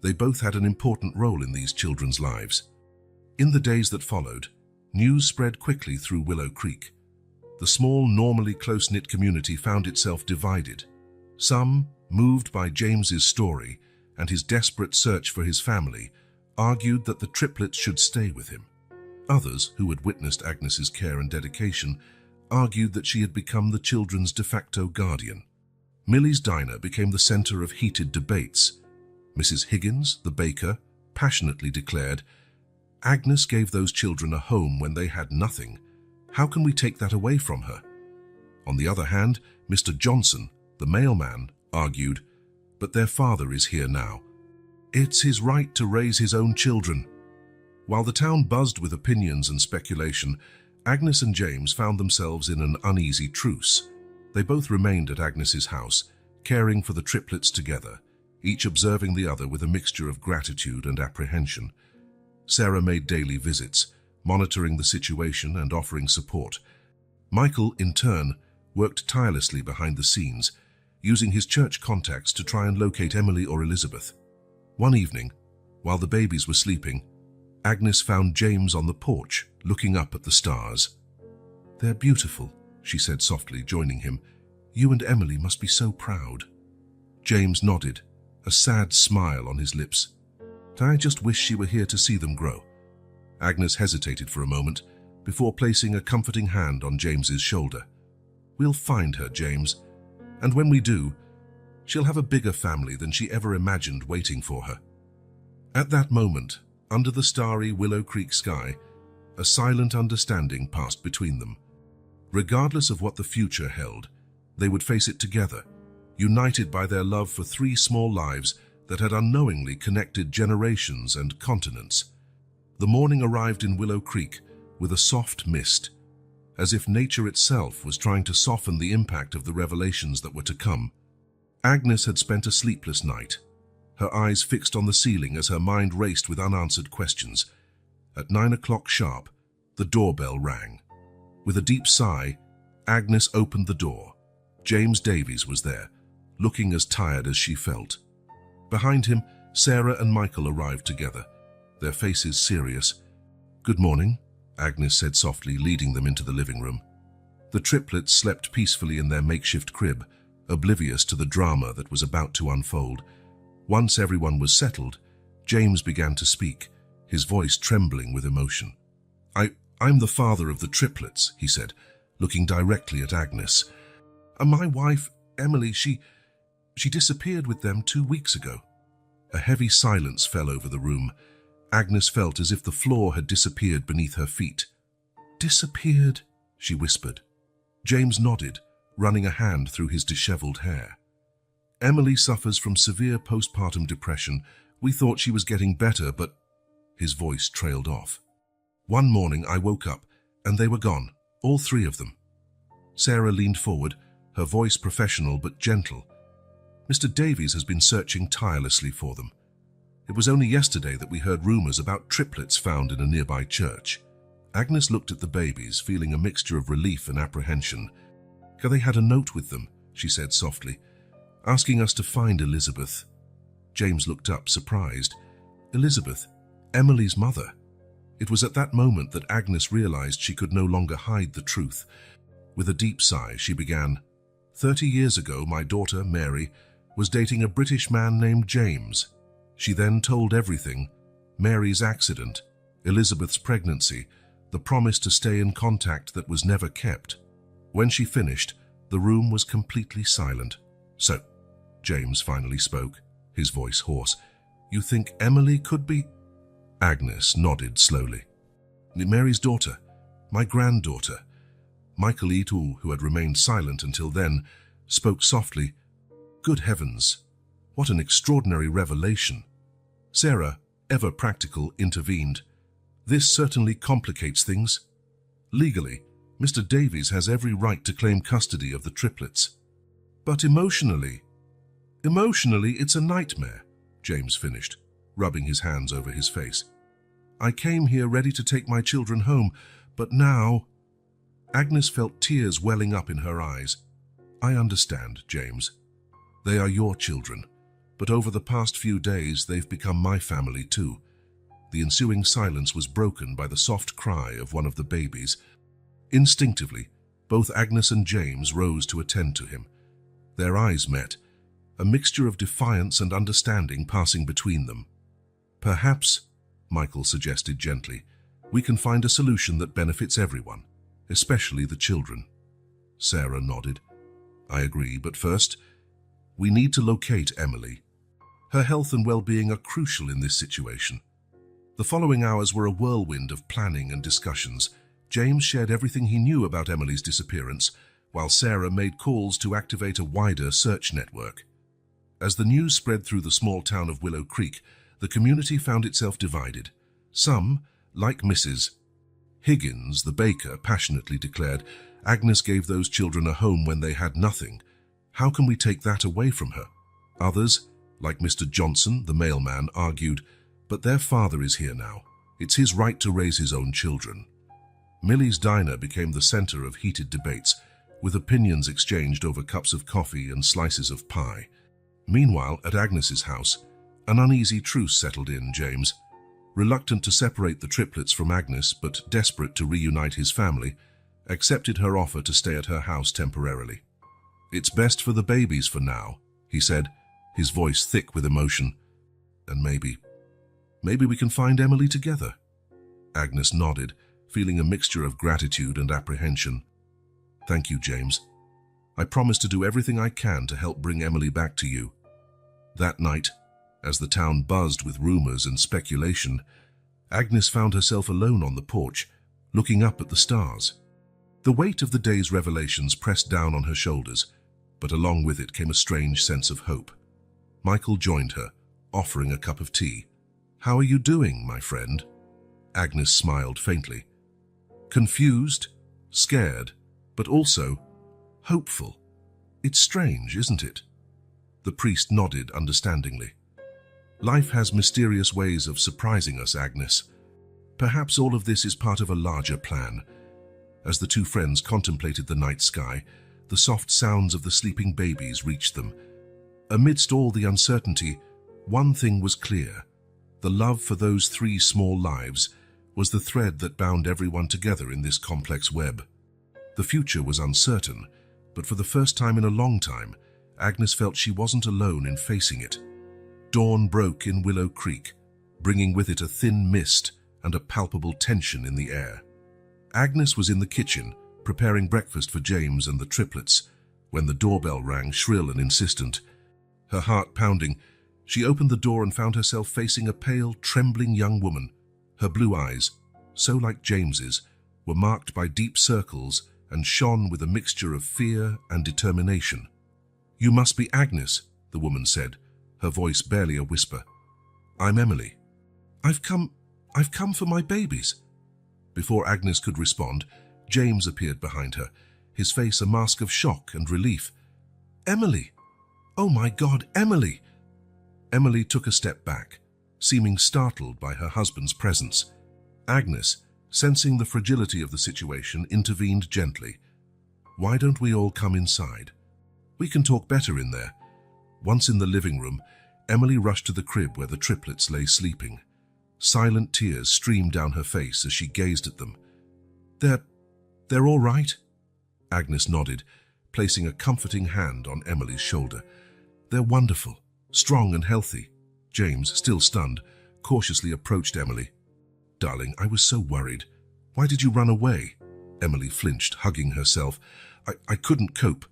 they both had an important role in these children's lives. In the days that followed, news spread quickly through Willow Creek. The small, normally close-knit community found itself divided. Some, moved by James's story and his desperate search for his family, argued that the triplets should stay with him. Others, who had witnessed Agnes's care and dedication, argued that she had become the children's de facto guardian. Millie's diner became the center of heated debates. Mrs. Higgins, the baker, passionately declared, "Agnes gave those children a home when they had nothing. How can we take that away from her?" On the other hand, Mr. Johnson, the mailman, argued, "But their father is here now. It's his right to raise his own children." While the town buzzed with opinions and speculation, Agnes and James found themselves in an uneasy truce. They both remained at Agnes's house, caring for the triplets together, each observing the other with a mixture of gratitude and apprehension. Sarah made daily visits, monitoring the situation and offering support. Michael, in turn, worked tirelessly behind the scenes, using his church contacts to try and locate Emily or Elizabeth. One evening, while the babies were sleeping, Agnes found James on the porch, looking up at the stars. "They're beautiful," she said softly, joining him. "You and Emily must be so proud." James nodded, a sad smile on his lips. "I just wish she were here to see them grow." Agnes hesitated for a moment, before placing a comforting hand on James's shoulder. "We'll find her, James, and when we do, she'll have a bigger family than she ever imagined waiting for her." At that moment, under the starry Willow Creek sky, a silent understanding passed between them. Regardless of what the future held, they would face it together, united by their love for three small lives that had unknowingly connected generations and continents. The morning arrived in Willow Creek with a soft mist, as if nature itself was trying to soften the impact of the revelations that were to come. Agnes had spent a sleepless night, her eyes fixed on the ceiling as her mind raced with unanswered questions. At 9 o'clock sharp, the doorbell rang. With a deep sigh, Agnes opened the door. James Davies was there, looking as tired as she felt. Behind him, Sarah and Michael arrived together, their faces serious. "Good morning," Agnes said softly, leading them into the living room. The triplets slept peacefully in their makeshift crib, oblivious to the drama that was about to unfold. Once everyone was settled, James began to speak, his voice trembling with emotion. I'm the father of the triplets," he said, looking directly at Agnes. "My wife, Emily, she disappeared with them 2 weeks ago." A heavy silence fell over the room. Agnes felt as if the floor had disappeared beneath her feet. "Disappeared?" she whispered. James nodded, running a hand through his disheveled hair. "Emily suffers from severe postpartum depression. We thought she was getting better, but—" His voice trailed off. "One morning I woke up, and they were gone, all 3 of them." Sarah leaned forward, her voice professional but gentle. "Mr. Davies has been searching tirelessly for them. It was only yesterday that we heard rumors about triplets found in a nearby church." Agnes looked at the babies, feeling a mixture of relief and apprehension. "They had a note with them," she said softly, "asking us to find Elizabeth." James looked up, surprised. Elizabeth, Emily's mother. It was at that moment that Agnes realized she could no longer hide the truth. With a deep sigh, she began, 30 years ago, my daughter, Mary, was dating a British man named James. She then told everything: Mary's accident, Elizabeth's pregnancy, the promise to stay in contact that was never kept. When she finished, the room was completely silent. So, James finally spoke, his voice hoarse. You think Emily could be? Agnes nodded slowly. Mary's daughter, my granddaughter. Michael Eatle, who had remained silent until then, spoke softly. Good heavens, what an extraordinary revelation. Sarah, ever practical, intervened. This certainly complicates things. Legally, Mr. Davies has every right to claim custody of the triplets. But emotionally, it's a nightmare, James finished, rubbing his hands over his face. I came here ready to take my children home, but now... Agnes felt tears welling up in her eyes. I understand, James. They are your children, but over the past few days they've become my family too. The ensuing silence was broken by the soft cry of one of the babies. Instinctively, both Agnes and James rose to attend to him. Their eyes met, a mixture of defiance and understanding passing between them. Perhaps, Michael suggested gently, we can find a solution that benefits everyone, especially the children. Sarah nodded. I agree, but first, we need to locate Emily. Her health and well-being are crucial in this situation. The following hours were a whirlwind of planning and discussions. James shared everything he knew about Emily's disappearance, while Sarah made calls to activate a wider search network. As the news spread through the small town of Willow Creek, the community found itself divided. Some, like Mrs. Higgins, the baker, passionately declared, Agnes gave those children a home when they had nothing. How can we take that away from her? Others, like Mr. Johnson, the mailman, argued, but their father is here now. It's his right to raise his own children. Millie's diner became the center of heated debates, with opinions exchanged over cups of coffee and slices of pie. Meanwhile, at Agnes's house, an uneasy truce settled in. James, reluctant to separate the triplets from Agnes but desperate to reunite his family, accepted her offer to stay at her house temporarily. It's best for the babies for now, he said, his voice thick with emotion. And maybe we can find Emily together. Agnes nodded, feeling a mixture of gratitude and apprehension. Thank you, James. I promise to do everything I can to help bring Emily back to you. That night, as the town buzzed with rumors and speculation, Agnes found herself alone on the porch, looking up at the stars. The weight of the day's revelations pressed down on her shoulders, but along with it came a strange sense of hope. Michael joined her, offering a cup of tea. How are you doing, my friend? Agnes smiled faintly. Confused, scared, but also hopeful. It's strange, isn't it? The priest nodded understandingly. Life has mysterious ways of surprising us, Agnes. Perhaps all of this is part of a larger plan. As the two friends contemplated the night sky, the soft sounds of the sleeping babies reached them. Amidst all the uncertainty, one thing was clear. The love for those three small lives was the thread that bound everyone together in this complex web. The future was uncertain, but for the first time in a long time, Agnes felt she wasn't alone in facing it. Dawn broke in Willow Creek, bringing with it a thin mist and a palpable tension in the air. Agnes was in the kitchen, preparing breakfast for James and the triplets, when the doorbell rang shrill and insistent. Her heart pounding, she opened the door and found herself facing a pale, trembling young woman. Her blue eyes, so like James's, were marked by deep circles and shone with a mixture of fear and determination. You must be Agnes, the woman said, her voice barely a whisper. I'm Emily. I've come for my babies. Before Agnes could respond, James appeared behind her, his face a mask of shock and relief. Emily! Oh my God, Emily! Emily took a step back, seeming startled by her husband's presence. Agnes, sensing the fragility of the situation, intervened gently. Why don't we all come inside? We can talk better in there. Once in the living room, Emily rushed to the crib where the triplets lay sleeping. Silent tears streamed down her face as she gazed at them. They're all right? Agnes nodded, placing a comforting hand on Emily's shoulder. "They're wonderful, strong and healthy." James, still stunned, cautiously approached Emily. "Darling, I was so worried. Why did you run away?" Emily flinched, hugging herself. I couldn't cope.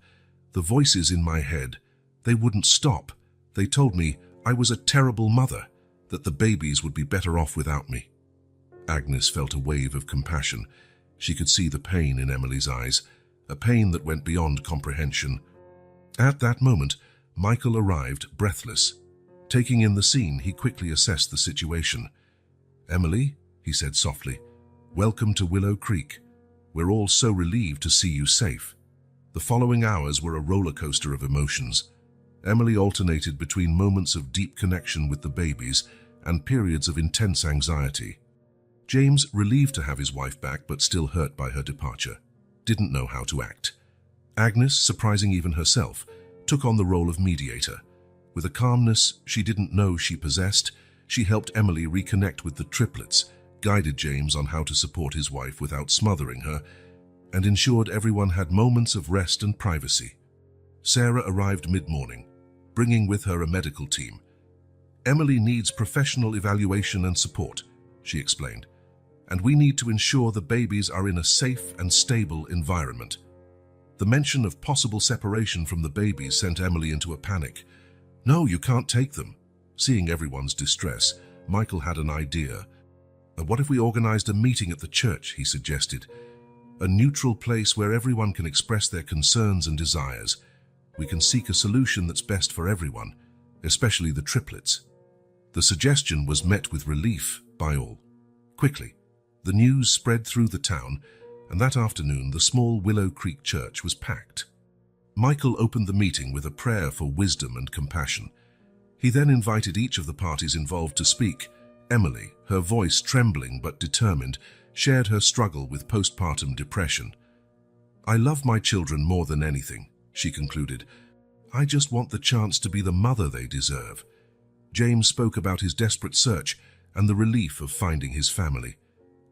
The voices in my head, they wouldn't stop. They told me I was a terrible mother, that the babies would be better off without me." Agnes felt a wave of compassion. She could see the pain in Emily's eyes, a pain that went beyond comprehension. At that moment, Michael arrived, breathless. Taking in the scene, he quickly assessed the situation. "Emily," he said softly, "welcome to Willow Creek. We're all so relieved to see you safe." The following hours were a roller coaster of emotions. Emily alternated between moments of deep connection with the babies and periods of intense anxiety. James, relieved to have his wife back but still hurt by her departure, didn't know how to act. Agnes, surprising even herself, took on the role of mediator. With a calmness she didn't know she possessed, she helped Emily reconnect with the triplets, guided James on how to support his wife without smothering her, and ensured everyone had moments of rest and privacy. Sarah arrived mid-morning, bringing with her a medical team. "Emily needs professional evaluation and support," she explained, "and we need to ensure the babies are in a safe and stable environment." The mention of possible separation from the babies sent Emily into a panic. "No, you can't take them." Seeing everyone's distress, Michael had an idea. "What if we organized a meeting at the church?" he suggested. "A neutral place where everyone can express their concerns and desires. We can seek a solution that's best for everyone, especially the triplets." The suggestion was met with relief by all. Quickly, the news spread through the town, and that afternoon the small Willow Creek church was packed. Michael opened the meeting with a prayer for wisdom and compassion. He then invited each of the parties involved to speak. Emily, her voice trembling but determined, shared her struggle with postpartum depression. "I love my children more than anything," she concluded. "I just want the chance to be the mother they deserve." James spoke about his desperate search and the relief of finding his family.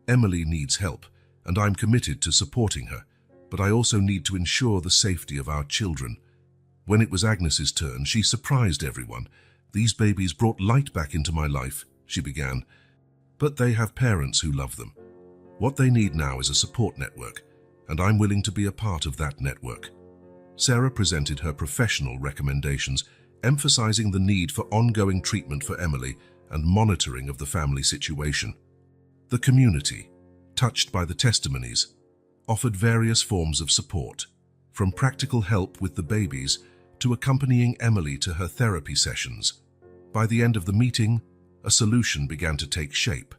"Emily needs help, and I'm committed to supporting her, but I also need to ensure the safety of our children." When it was Agnes's turn, she surprised everyone. "These babies brought light back into my life," she began, "but they have parents who love them. What they need now is a support network, and I'm willing to be a part of that network." Sarah presented her professional recommendations, emphasizing the need for ongoing treatment for Emily and monitoring of the family situation. The community, touched by the testimonies, offered various forms of support, from practical help with the babies to accompanying Emily to her therapy sessions. By the end of the meeting, a solution began to take shape.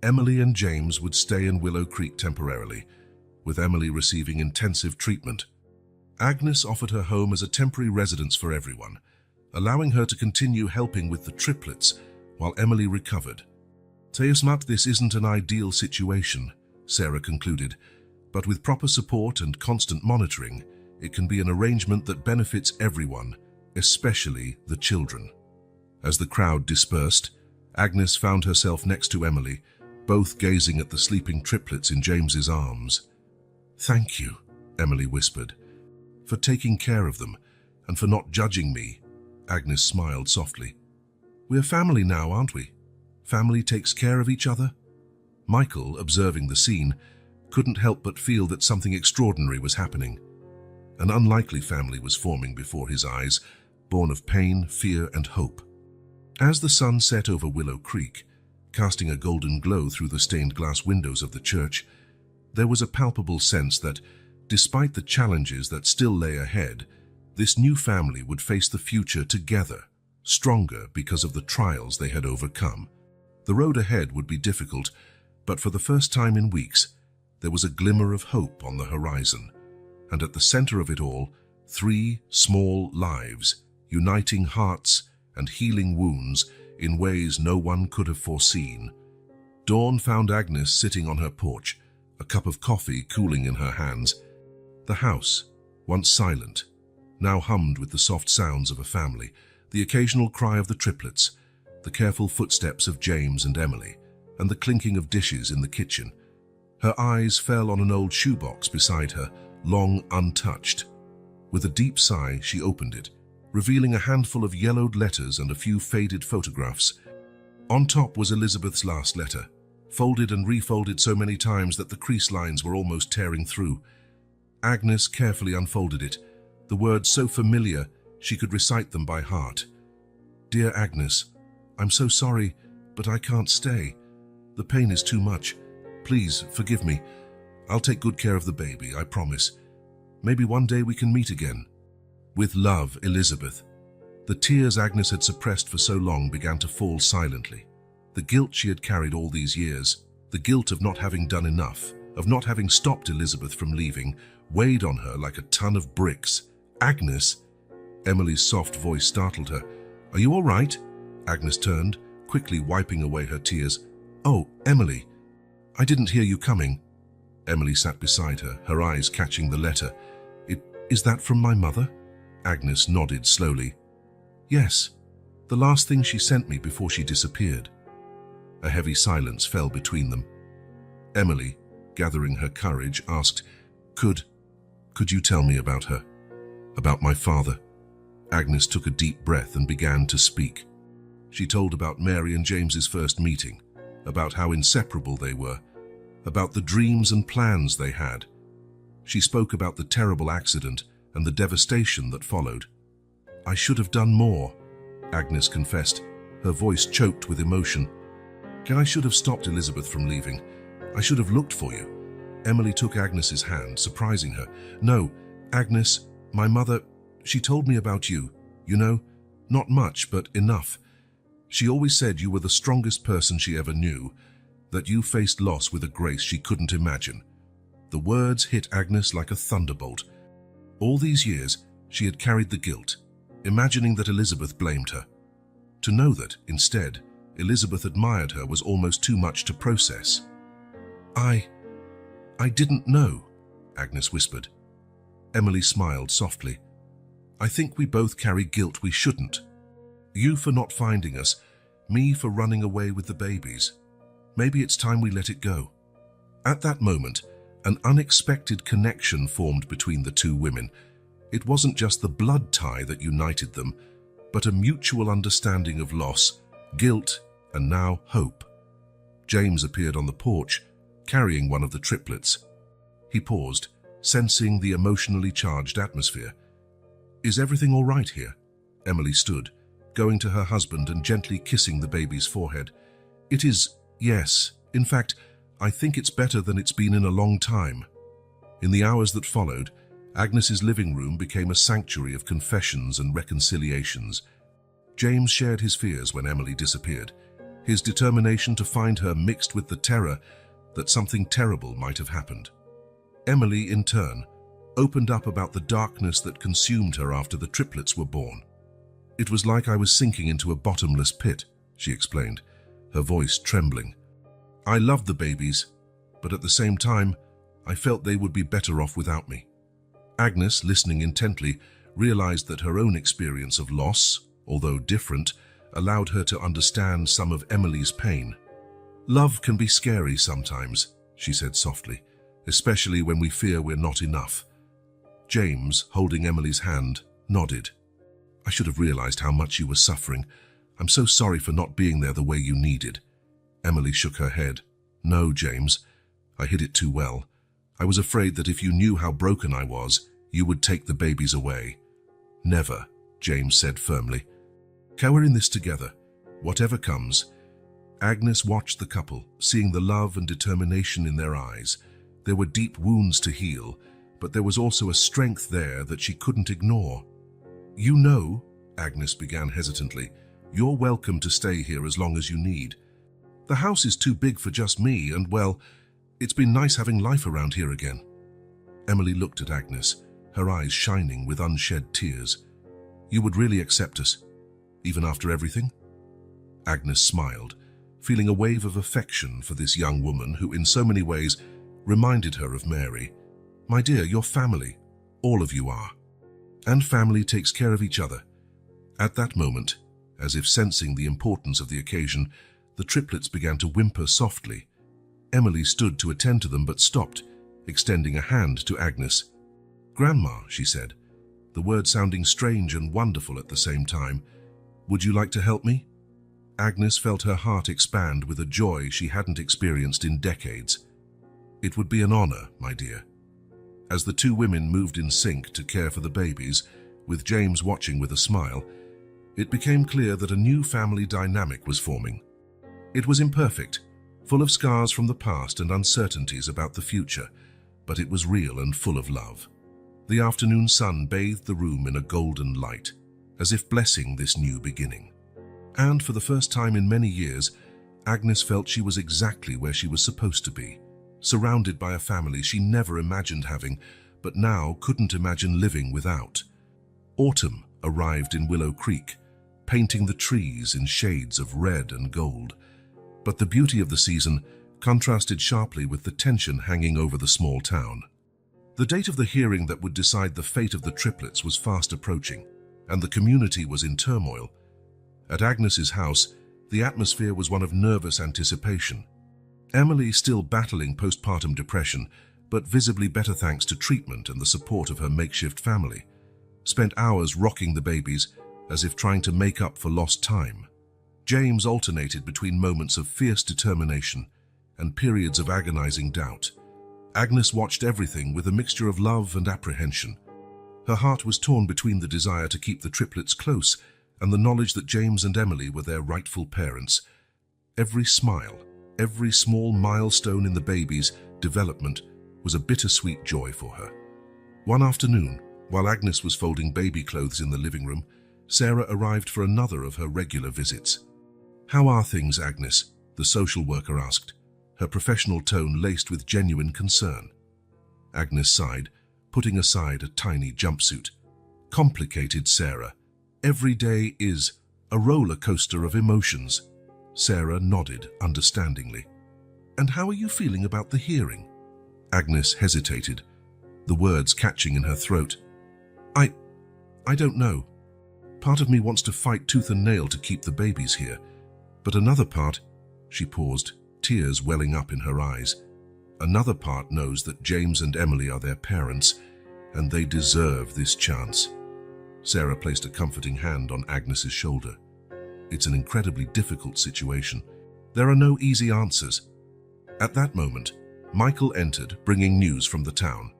Emily and James would stay in Willow Creek temporarily, with Emily receiving intensive treatment. Agnes offered her home as a temporary residence for everyone, allowing her to continue helping with the triplets while Emily recovered. "Teosmat, this isn't an ideal situation," Sarah concluded, "but with proper support and constant monitoring, it can be an arrangement that benefits everyone, especially the children." As the crowd dispersed, Agnes found herself next to Emily, both gazing at the sleeping triplets in James's arms. "Thank you," Emily whispered, "for taking care of them and for not judging me." Agnes smiled softly. "We're family now, aren't we? Family takes care of each other." Michael, observing the scene, couldn't help but feel that something extraordinary was happening. An unlikely family was forming before his eyes, born of pain, fear, and hope. As the sun set over Willow Creek, casting a golden glow through the stained glass windows of the church, there was a palpable sense that, despite the challenges that still lay ahead, this new family would face the future together, stronger because of the trials they had overcome. The road ahead would be difficult, but for the first time in weeks, there was a glimmer of hope on the horizon. And at the center of it all, 3 small lives, uniting hearts and healing wounds in ways no one could have foreseen. Dawn found Agnes sitting on her porch, a cup of coffee cooling in her hands. The house, once silent, now hummed with the soft sounds of a family, the occasional cry of the triplets, the careful footsteps of James and Emily, and the clinking of dishes in the kitchen. Her eyes fell on an old shoebox beside her, long untouched. With a deep sigh, she opened it, revealing a handful of yellowed letters and a few faded photographs. On top was Elizabeth's last letter, folded and refolded so many times that the crease lines were almost tearing through. Agnes carefully unfolded it, the words so familiar she could recite them by heart. "Dear Agnes, I'm so sorry, but I can't stay. The pain is too much. Please forgive me. I'll take good care of the baby, I promise. Maybe one day we can meet again. With love, Elizabeth." The tears Agnes had suppressed for so long began to fall silently. The guilt she had carried all these years, the guilt of not having done enough, of not having stopped Elizabeth from leaving, weighed on her like a ton of bricks. "Agnes?" Emily's soft voice startled her. "Are you all right?" Agnes turned, quickly wiping away her tears. "Oh, Emily, I didn't hear you coming." Emily sat beside her, her eyes catching the letter. Is that from my mother?" Agnes nodded slowly. "Yes, the last thing she sent me before she disappeared." A heavy silence fell between them. Emily, gathering her courage, asked, Could you tell me about her? About my father?" Agnes took a deep breath and began to speak. She told about Mary and James's first meeting, about how inseparable they were, about the dreams and plans they had. She spoke about the terrible accident and the devastation that followed. "I should have done more," Agnes confessed, her voice choked with emotion. "I should have stopped Elizabeth from leaving. I should have looked for you." Emily took Agnes's hand, surprising her. "No, Agnes, my mother, she told me about you. You know, not much, but enough. She always said you were the strongest person she ever knew, that you faced loss with a grace she couldn't imagine." The words hit Agnes like a thunderbolt. All these years, she had carried the guilt, imagining that Elizabeth blamed her. To know that, instead, Elizabeth admired her was almost too much to process. I didn't know," Agnes whispered. Emily smiled softly. "I think we both carry guilt we shouldn't. You for not finding us, me for running away with the babies. Maybe it's time we let it go." At that moment, an unexpected connection formed between the two women. It wasn't just the blood tie that united them, but a mutual understanding of loss, guilt, and now hope. James appeared on the porch, carrying one of the triplets. He paused, sensing the emotionally charged atmosphere. "Is everything all right here?" Emily stood, going to her husband and gently kissing the baby's forehead. "It is, yes. In fact, I think it's better than it's been in a long time." In the hours that followed, Agnes's living room became a sanctuary of confessions and reconciliations. James shared his fears when Emily disappeared, his determination to find her mixed with the terror that something terrible might have happened. Emily, in turn, opened up about the darkness that consumed her after the triplets were born. "It was like I was sinking into a bottomless pit," she explained, her voice trembling. "I loved the babies, but at the same time, I felt they would be better off without me." Agnes, listening intently, realized that her own experience of loss, although different, allowed her to understand some of Emily's pain. "Love can be scary sometimes," she said softly, "especially when we fear we're not enough." James, holding Emily's hand, nodded. "I should have realized how much you were suffering. I'm so sorry for not being there the way you needed." Emily shook her head. "No, James, I hid it too well. I was afraid that if you knew how broken I was, you would take the babies away." "Never," James said firmly. "We're in this together, whatever comes." Agnes watched the couple, seeing the love and determination in their eyes. There were deep wounds to heal, but there was also a strength there that she couldn't ignore. "You know," Agnes began hesitantly, "you're welcome to stay here as long as you need. The house is too big for just me, and well, it's been nice having life around here again." Emily looked at Agnes, her eyes shining with unshed tears. "You would really accept us, even after everything?" Agnes smiled, feeling a wave of affection for this young woman who in so many ways reminded her of Mary. "My dear, you're family. All of you are. And family takes care of each other." At that moment, as if sensing the importance of the occasion, the triplets began to whimper softly. Emily stood to attend to them but stopped, extending a hand to Agnes. "Grandma," she said, the word sounding strange and wonderful at the same time. "Would you like to help me?" Agnes felt her heart expand with a joy she hadn't experienced in decades. "It would be an honor, my dear." As the two women moved in sync to care for the babies, with James watching with a smile, it became clear that a new family dynamic was forming. It was imperfect, full of scars from the past and uncertainties about the future, but it was real and full of love. The afternoon sun bathed the room in a golden light, as if blessing this new beginning. And for the first time in many years, Agnes felt she was exactly where she was supposed to be, surrounded by a family she never imagined having, but now couldn't imagine living without. Autumn arrived in Willow Creek, painting the trees in shades of red and gold. But the beauty of the season contrasted sharply with the tension hanging over the small town. The date of the hearing that would decide the fate of the triplets was fast approaching, and the community was in turmoil. At Agnes's house, the atmosphere was one of nervous anticipation. Emily, still battling postpartum depression, but visibly better thanks to treatment and the support of her makeshift family, spent hours rocking the babies as if trying to make up for lost time. James alternated between moments of fierce determination and periods of agonizing doubt. Agnes watched everything with a mixture of love and apprehension. Her heart was torn between the desire to keep the triplets close and the knowledge that James and Emily were their rightful parents. Every smile, every small milestone in the baby's development was a bittersweet joy for her. One afternoon, while Agnes was folding baby clothes in the living room, Sarah arrived for another of her regular visits. "How are things, Agnes?" the social worker asked, her professional tone laced with genuine concern. Agnes sighed, putting aside a tiny jumpsuit. "Complicated, Sarah. Every day is a roller coaster of emotions." Sarah nodded understandingly. "And how are you feeling about the hearing?" Agnes hesitated, the words catching in her throat. I don't know. Part of me wants to fight tooth and nail to keep the babies here, but another part," she paused, tears welling up in her eyes, "another part knows that James and Emily are their parents, and they deserve this chance." Sarah placed a comforting hand on Agnes's shoulder. "It's an incredibly difficult situation. There are no easy answers." At that moment, Michael entered, bringing news from the town.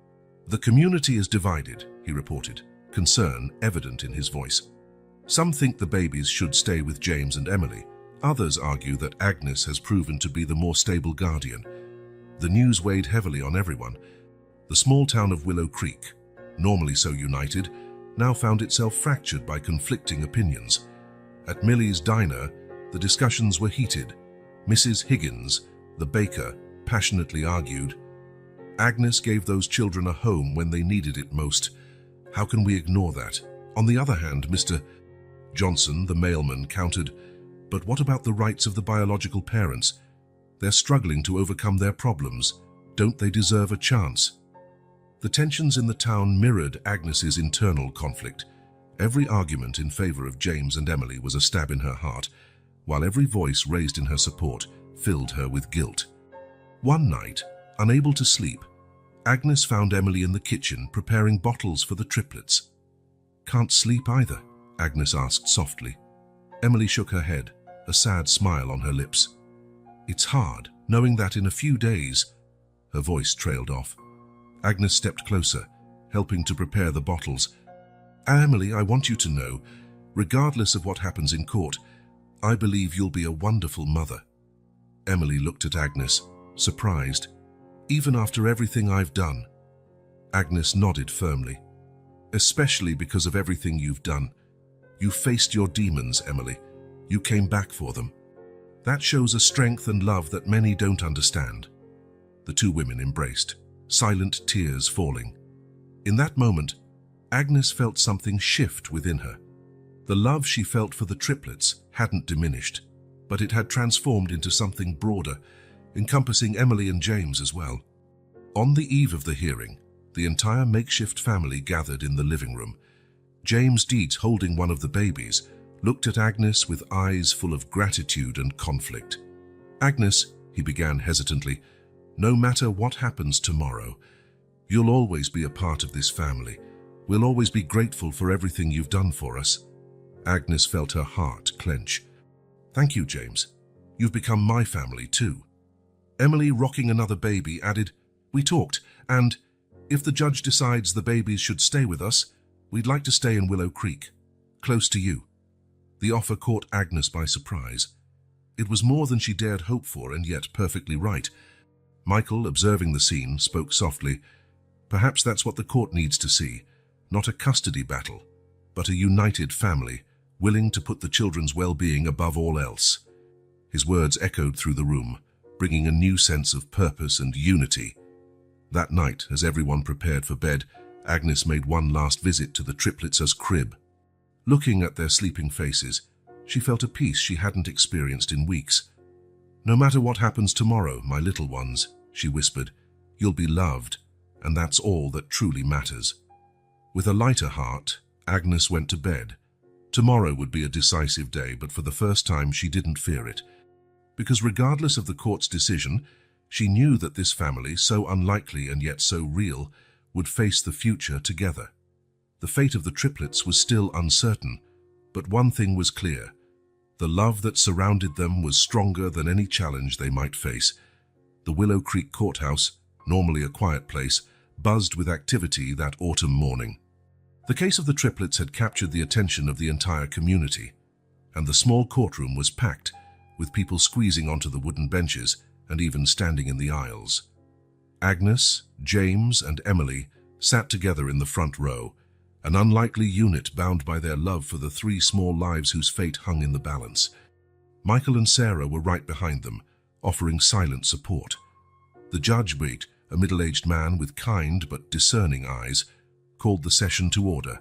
"The community is divided," he reported, concern evident in his voice. "Some think the babies should stay with James and Emily. Others argue that Agnes has proven to be the more stable guardian." The news weighed heavily on everyone. The small town of Willow Creek, normally so united, now found itself fractured by conflicting opinions. At Millie's diner, the discussions were heated. Mrs. Higgins, the baker, passionately argued, "Agnes gave those children a home when they needed it most. How can we ignore that?" On the other hand, Mr. Johnson, the mailman, countered, "But what about the rights of the biological parents? They're struggling to overcome their problems. Don't they deserve a chance?" The tensions in the town mirrored Agnes's internal conflict. Every argument in favor of James and Emily was a stab in her heart, while every voice raised in her support filled her with guilt. One night, unable to sleep, Agnes found Emily in the kitchen preparing bottles for the triplets. "Can't sleep either?" Agnes asked softly. Emily shook her head, a sad smile on her lips. "It's hard, knowing that in a few days—" Her voice trailed off. Agnes stepped closer, helping to prepare the bottles. "Emily, I want you to know, regardless of what happens in court, I believe you'll be a wonderful mother." Emily looked at Agnes, surprised. "Even after everything I've done?" Agnes nodded firmly. "Especially because of everything you've done. You faced your demons, Emily. You came back for them. That shows a strength and love that many don't understand." The two women embraced, silent tears falling. In that moment, Agnes felt something shift within her. The love she felt for the triplets hadn't diminished, but it had transformed into something broader, encompassing Emily and James as well. On the eve of the hearing, the entire makeshift family gathered in the living room. James Deet, holding one of the babies, looked at Agnes with eyes full of gratitude and conflict. "Agnes," he began hesitantly, "no matter what happens tomorrow, you'll always be a part of this family. We'll always be grateful for everything you've done for us." Agnes felt her heart clench. "Thank you, James. You've become my family too." Emily, rocking another baby, added, "We talked, and if the judge decides the babies should stay with us, we'd like to stay in Willow Creek, close to you." The offer caught Agnes by surprise. It was more than she dared hope for, and yet perfectly right. Michael, observing the scene, spoke softly. "Perhaps that's what the court needs to see. Not a custody battle, but a united family, willing to put the children's well-being above all else." His words echoed through the room, bringing a new sense of purpose and unity. That night, as everyone prepared for bed, Agnes made one last visit to the triplets' crib. Looking at their sleeping faces, she felt a peace she hadn't experienced in weeks. "No matter what happens tomorrow, my little ones," she whispered, "you'll be loved, and that's all that truly matters." With a lighter heart, Agnes went to bed. Tomorrow would be a decisive day, but for the first time she didn't fear it. Because regardless of the court's decision, she knew that this family, so unlikely and yet so real, would face the future together. The fate of the triplets was still uncertain, but one thing was clear. The love that surrounded them was stronger than any challenge they might face. The Willow Creek courthouse, normally a quiet place, buzzed with activity that autumn morning. The case of the triplets had captured the attention of the entire community, and the small courtroom was packed, with people squeezing onto the wooden benches and even standing in the aisles. Agnes, James, and Emily sat together in the front row, an unlikely unit bound by their love for the three small lives whose fate hung in the balance. Michael and Sarah were right behind them, offering silent support. The judge, a middle-aged man with kind but discerning eyes, called the session to order.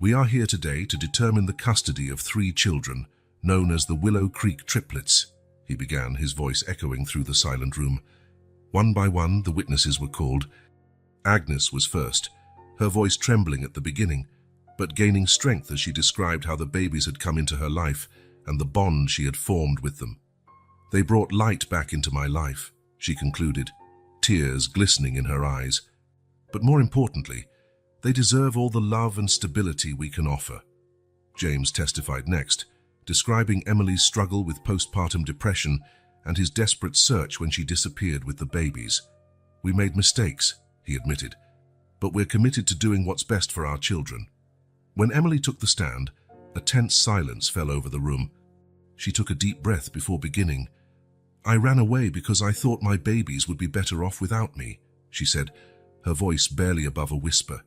"We are here today to determine the custody of 3 children, known as the Willow Creek Triplets," he began, his voice echoing through the silent room. One by one, the witnesses were called. Agnes was first, her voice trembling at the beginning, but gaining strength as she described how the babies had come into her life and the bond she had formed with them. "They brought light back into my life," she concluded, tears glistening in her eyes. "But more importantly, they deserve all the love and stability we can offer." James testified next, describing Emily's struggle with postpartum depression and his desperate search when she disappeared with the babies. "We made mistakes," he admitted, "but we're committed to doing what's best for our children." When Emily took the stand, a tense silence fell over the room. She took a deep breath before beginning. "I ran away because I thought my babies would be better off without me," she said, her voice barely above a whisper.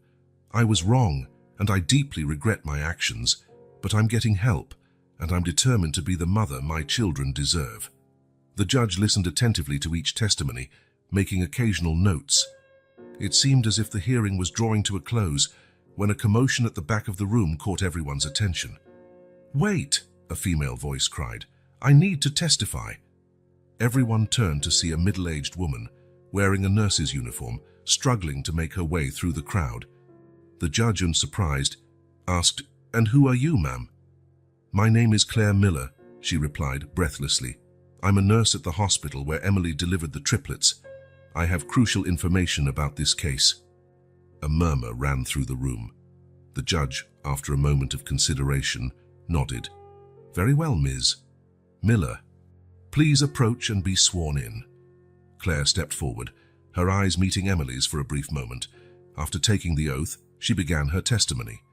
"I was wrong, and I deeply regret my actions, but I'm getting help, and I'm determined to be the mother my children deserve." The judge listened attentively to each testimony, making occasional notes. It seemed as if the hearing was drawing to a close when a commotion at the back of the room caught everyone's attention. "Wait!" a female voice cried. "I need to testify." Everyone turned to see a middle-aged woman, wearing a nurse's uniform, struggling to make her way through the crowd. The judge, unsurprised, asked, "And who are you, ma'am?" "My name is Claire Miller," she replied breathlessly. "I'm a nurse at the hospital where Emily delivered the triplets. I have crucial information about this case." A murmur ran through the room. The judge, after a moment of consideration, nodded. "Very well, Ms. Miller. Please approach and be sworn in." Claire stepped forward, her eyes meeting Emily's for a brief moment. After taking the oath, she began her testimony.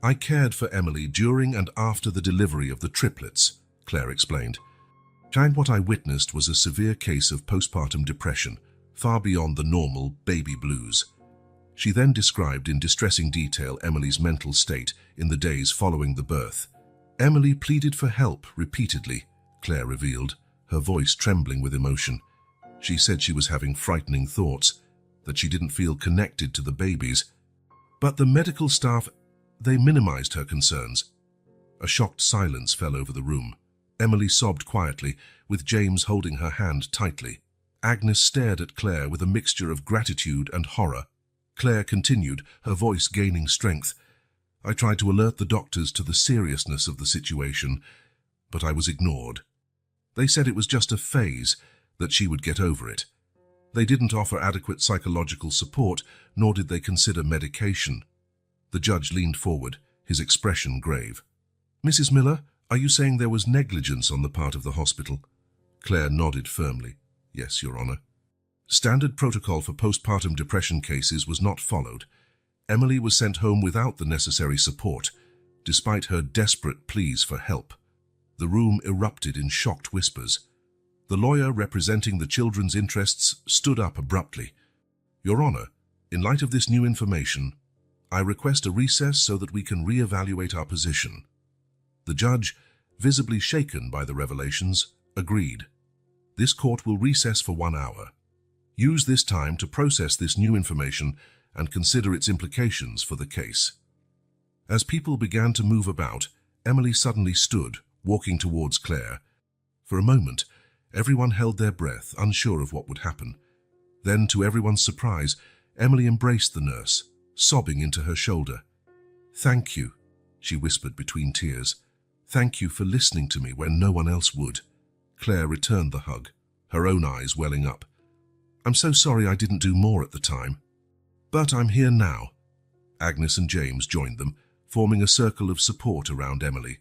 "I cared for Emily during and after the delivery of the triplets," Claire explained. "What I witnessed was a severe case of postpartum depression, far beyond the normal baby blues." She then described in distressing detail Emily's mental state in the days following the birth. "Emily pleaded for help repeatedly," Claire revealed, her voice trembling with emotion. She said she was having frightening thoughts, that she didn't feel connected to the babies. But the medical staff, they minimized her concerns. A shocked silence fell over the room. Emily sobbed quietly, with James holding her hand tightly. Agnes stared at Claire with a mixture of gratitude and horror. Claire continued, her voice gaining strength. "I tried to alert the doctors to the seriousness of the situation, but I was ignored. They said it was just a phase, that she would get over it. They didn't offer adequate psychological support, nor did they consider medication. The judge leaned forward, his expression grave. "Mrs. Miller, are you saying there was negligence on the part of the hospital?" Claire nodded firmly. "Yes, Your Honor." Standard protocol for postpartum depression cases was not followed. Emily was sent home without the necessary support, despite her desperate pleas for help. The room erupted in shocked whispers. The lawyer representing the children's interests stood up abruptly. "Your Honor, in light of this new information, I request a recess so that we can re-evaluate our position." The judge, visibly shaken by the revelations, agreed. "This court will recess for 1 hour. Use this time to process this new information and consider its implications for the case." As people began to move about, Emily suddenly stood, walking towards Claire. For a moment, everyone held their breath, unsure of what would happen. Then, to everyone's surprise, Emily embraced the nurse, sobbing into her shoulder. "Thank you," she whispered between tears. "Thank you for listening to me when no one else would." Claire returned the hug, her own eyes welling up. "I'm so sorry I didn't do more at the time. But I'm here now." Agnes and James joined them, forming a circle of support around Emily.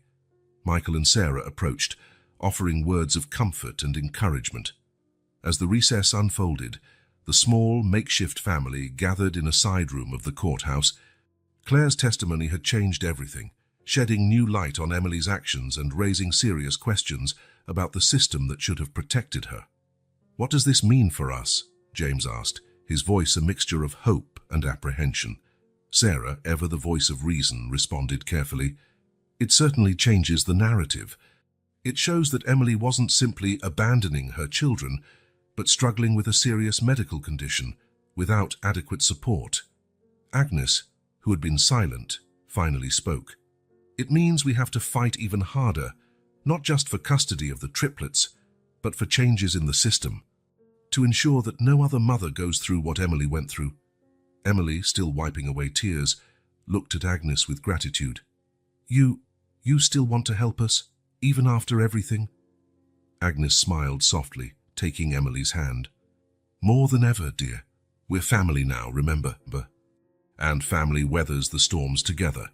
Michael and Sarah approached, offering words of comfort and encouragement. As the recess unfolded, the small, makeshift family gathered in a side room of the courthouse. Claire's testimony had changed everything, shedding new light on Emily's actions and raising serious questions about the system that should have protected her. "What does this mean for us?" James asked, his voice a mixture of hope and apprehension. Sarah, ever the voice of reason, responded carefully. "It certainly changes the narrative. It shows that Emily wasn't simply abandoning her children, but struggling with a serious medical condition without adequate support." Agnes, who had been silent, finally spoke. "It means we have to fight even harder, not just for custody of the triplets, but for changes in the system, to ensure that no other mother goes through what Emily went through." Emily, still wiping away tears, looked at Agnes with gratitude. You still want to help us, even after everything?" Agnes smiled softly, taking Emily's hand. "More than ever, dear. We're family now, remember? And family weathers the storms together."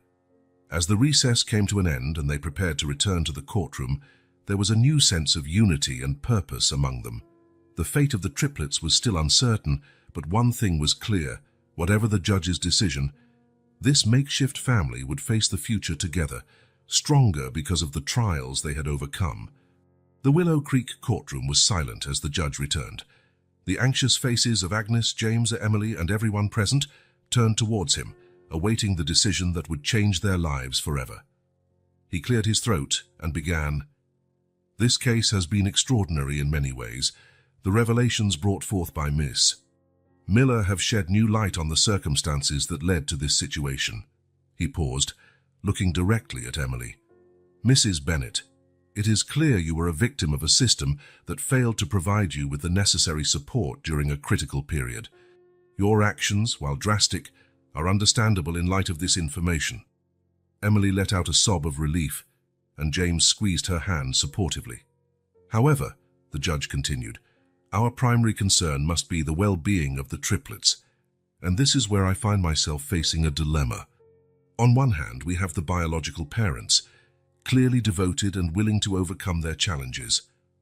As the recess came to an end and they prepared to return to the courtroom, there was a new sense of unity and purpose among them. The fate of the triplets was still uncertain, but one thing was clear: whatever the judge's decision, this makeshift family would face the future together, stronger because of the trials they had overcome. The Willow Creek courtroom was silent as the judge returned. The anxious faces of Agnes, James, Emily, and everyone present turned towards him, awaiting the decision that would change their lives forever. He cleared his throat and began. "This case has been extraordinary in many ways. The revelations brought forth by Miss Miller have shed new light on the circumstances that led to this situation." He paused, looking directly at Emily. "Mrs. Bennett, it is clear you were a victim of a system that failed to provide you with the necessary support during a critical period. Your actions, while drastic, are understandable in light of this information." Emily let out a sob of relief, and James squeezed her hand supportively. "However," the judge continued, "our primary concern must be the well-being of the triplets, and this is where I find myself facing a dilemma. On one hand, we have the biological parents, clearly devoted and willing to overcome their challenges.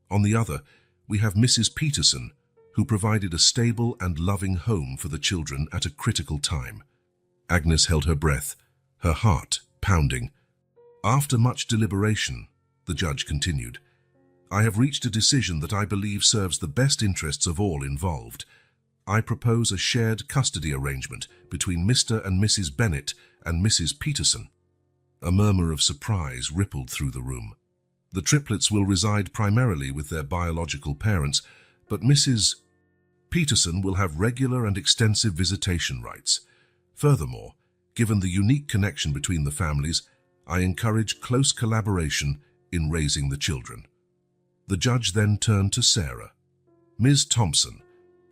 On the other, we have Mrs. Peterson, who provided a stable and loving home for the children at a critical time." Agnes held her breath, her heart pounding. "After much deliberation," the judge continued, "I have reached a decision that I believe serves the best interests of all involved. I propose a shared custody arrangement between Mr. and Mrs. Bennett and Mrs. Peterson." A murmur of surprise rippled through the room. The triplets will reside primarily with their biological parents, but Mrs. Peterson will have regular and extensive visitation rights. Furthermore, given the unique connection between the families, I encourage close collaboration in raising the children. The judge then turned to Sarah. "Ms. Thompson,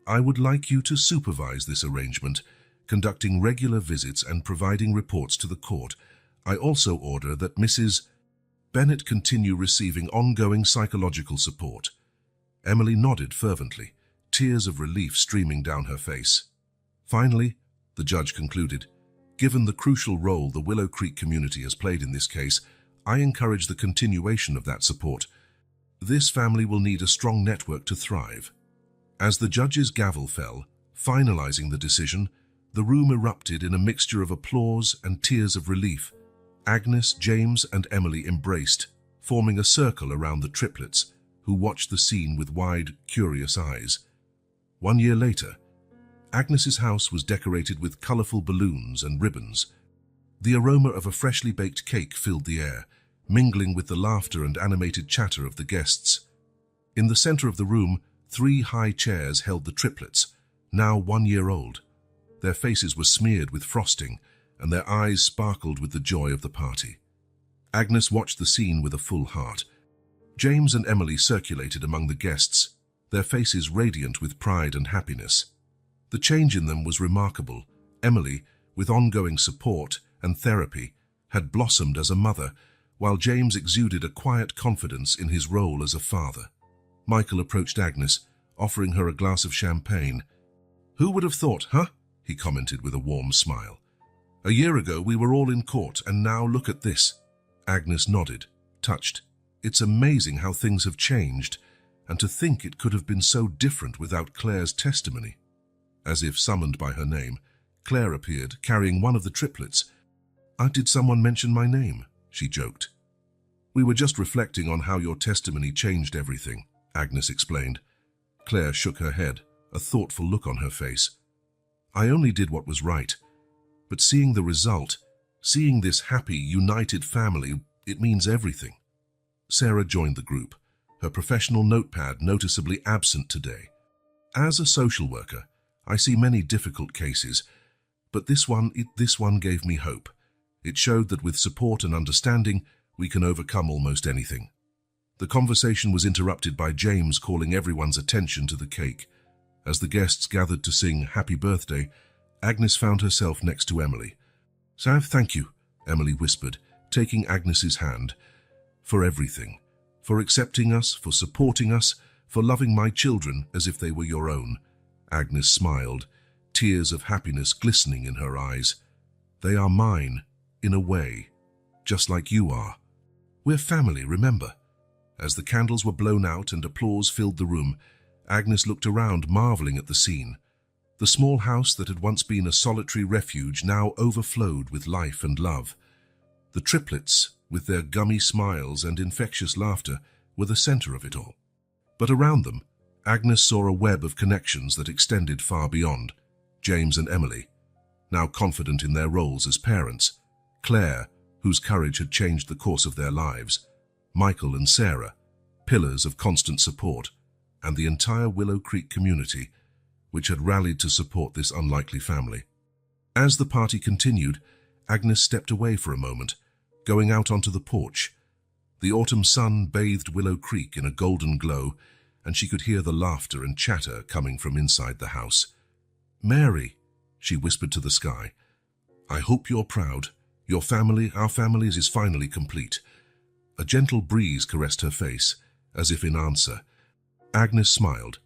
I would like you to supervise this arrangement, conducting regular visits and providing reports to the court. I also order that Mrs. Bennett continue receiving ongoing psychological support." Emily nodded fervently, tears of relief streaming down her face. "Finally," the judge concluded, Given the crucial role the Willow Creek community has played in this case, I encourage the continuation of that support. This family will need a strong network to thrive. As the judge's gavel fell, finalizing the decision, the room erupted in a mixture of applause and tears of relief. Agnes, James, and Emily embraced, forming a circle around the triplets, who watched the scene with wide, curious eyes. 1 year later, Agnes's house was decorated with colorful balloons and ribbons. The aroma of a freshly baked cake filled the air, mingling with the laughter and animated chatter of the guests. In the center of the room, 3 high chairs held the triplets, now 1 year old. Their faces were smeared with frosting, and their eyes sparkled with the joy of the party. Agnes watched the scene with a full heart. James and Emily circulated among the guests, their faces radiant with pride and happiness. The change in them was remarkable. Emily, with ongoing support and therapy, had blossomed as a mother, while James exuded a quiet confidence in his role as a father. Michael approached Agnes, offering her a glass of champagne. "Who would have thought, huh?" he commented with a warm smile. "A year ago we were all in court, and now look at this." Agnes nodded, touched. "It's amazing how things have changed, and to think it could have been so different without Claire's testimony." As if summoned by her name, Claire appeared, carrying one of the triplets. Did someone mention my name?" she joked. "We were just reflecting on how your testimony changed everything," Agnes explained. Claire shook her head, a thoughtful look on her face. "I only did what was right, but seeing the result, seeing this happy, united family, it means everything." Sarah joined the group, her professional notepad noticeably absent today. "As a social worker, I see many difficult cases, but this one gave me hope. It showed that with support and understanding, we can overcome almost anything." The conversation was interrupted by James calling everyone's attention to the cake. As the guests gathered to sing Happy Birthday, Agnes found herself next to Emily. "Sav, thank you," Emily whispered, taking Agnes's hand. "For everything. For accepting us, for supporting us, for loving my children as if they were your own." Agnes smiled, tears of happiness glistening in her eyes. "They are mine, in a way, just like you are. We're family, remember?" As the candles were blown out and applause filled the room, Agnes looked around, marveling at the scene. The small house that had once been a solitary refuge now overflowed with life and love. The triplets, with their gummy smiles and infectious laughter, were the center of it all. But around them, Agnes saw a web of connections that extended far beyond. James and Emily, now confident in their roles as parents. Claire, whose courage had changed the course of their lives. Michael and Sarah, pillars of constant support. And the entire Willow Creek community, which had rallied to support this unlikely family. As the party continued, Agnes stepped away for a moment, going out onto the porch. The autumn sun bathed Willow Creek in a golden glow, and she could hear the laughter and chatter coming from inside the house. "Mary," she whispered to the sky, "I hope you're proud. Your family, our families, is finally complete." A gentle breeze caressed her face, as if in answer. Agnes smiled,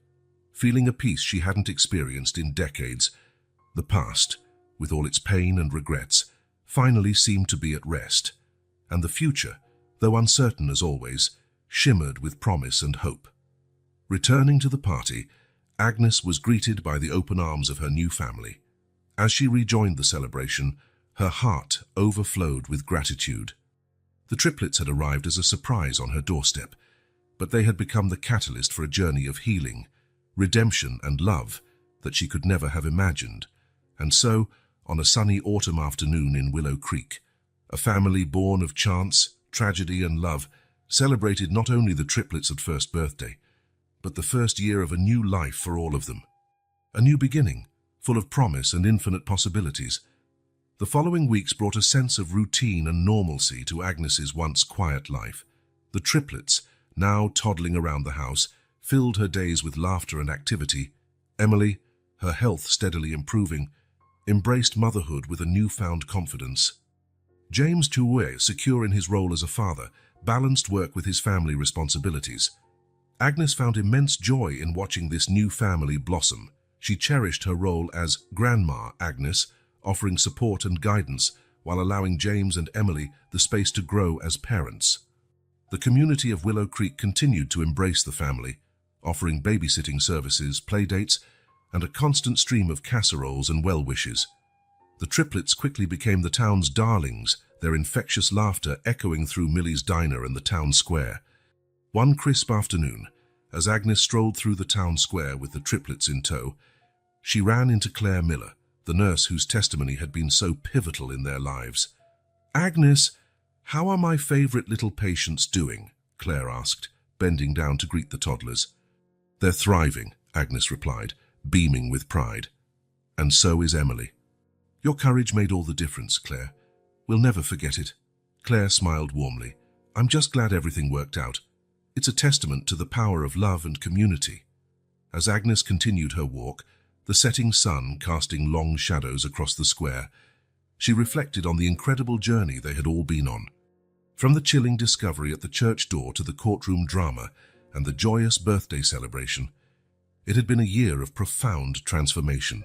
feeling a peace she hadn't experienced in decades. The past, with all its pain and regrets, finally seemed to be at rest, and the future, though uncertain as always, shimmered with promise and hope. Returning to the party, Agnes was greeted by the open arms of her new family. As she rejoined the celebration, her heart overflowed with gratitude. The triplets had arrived as a surprise on her doorstep, but they had become the catalyst for a journey of healing, redemption, and love that she could never have imagined. And so, on a sunny autumn afternoon in Willow Creek, a family born of chance, tragedy, and love celebrated not only the triplets' first birthday, but the first year of a new life for all of them. A new beginning, full of promise and infinite possibilities. The following weeks brought a sense of routine and normalcy to Agnes's once quiet life. The triplets, now toddling around the house, filled her days with laughter and activity. Emily, her health steadily improving, embraced motherhood with a newfound confidence. James, too, secure in his role as a father, balanced work with his family responsibilities. Agnes found immense joy in watching this new family blossom. She cherished her role as Grandma Agnes, offering support and guidance while allowing James and Emily the space to grow as parents. The community of Willow Creek continued to embrace the family, offering babysitting services, playdates, and a constant stream of casseroles and well-wishes. The Triplets quickly became the town's darlings, their infectious laughter echoing through Millie's diner and the town square. One crisp afternoon, as Agnes strolled through the town square with the Triplets in tow, she ran into Claire Miller, the nurse whose testimony had been so pivotal in their lives. "Agnes, how are my favorite little patients doing?" Claire asked, bending down to greet the toddlers. "They're thriving," Agnes replied, beaming with pride. "And so is Emily." "Your courage made all the difference, Claire. We'll never forget it." Claire smiled warmly. "I'm just glad everything worked out. It's a testament to the power of love and community." As Agnes continued her walk, the setting sun casting long shadows across the square, she reflected on the incredible journey they had all been on. From the chilling discovery at the church door to the courtroom drama and the joyous birthday celebration, it had been a year of profound transformation.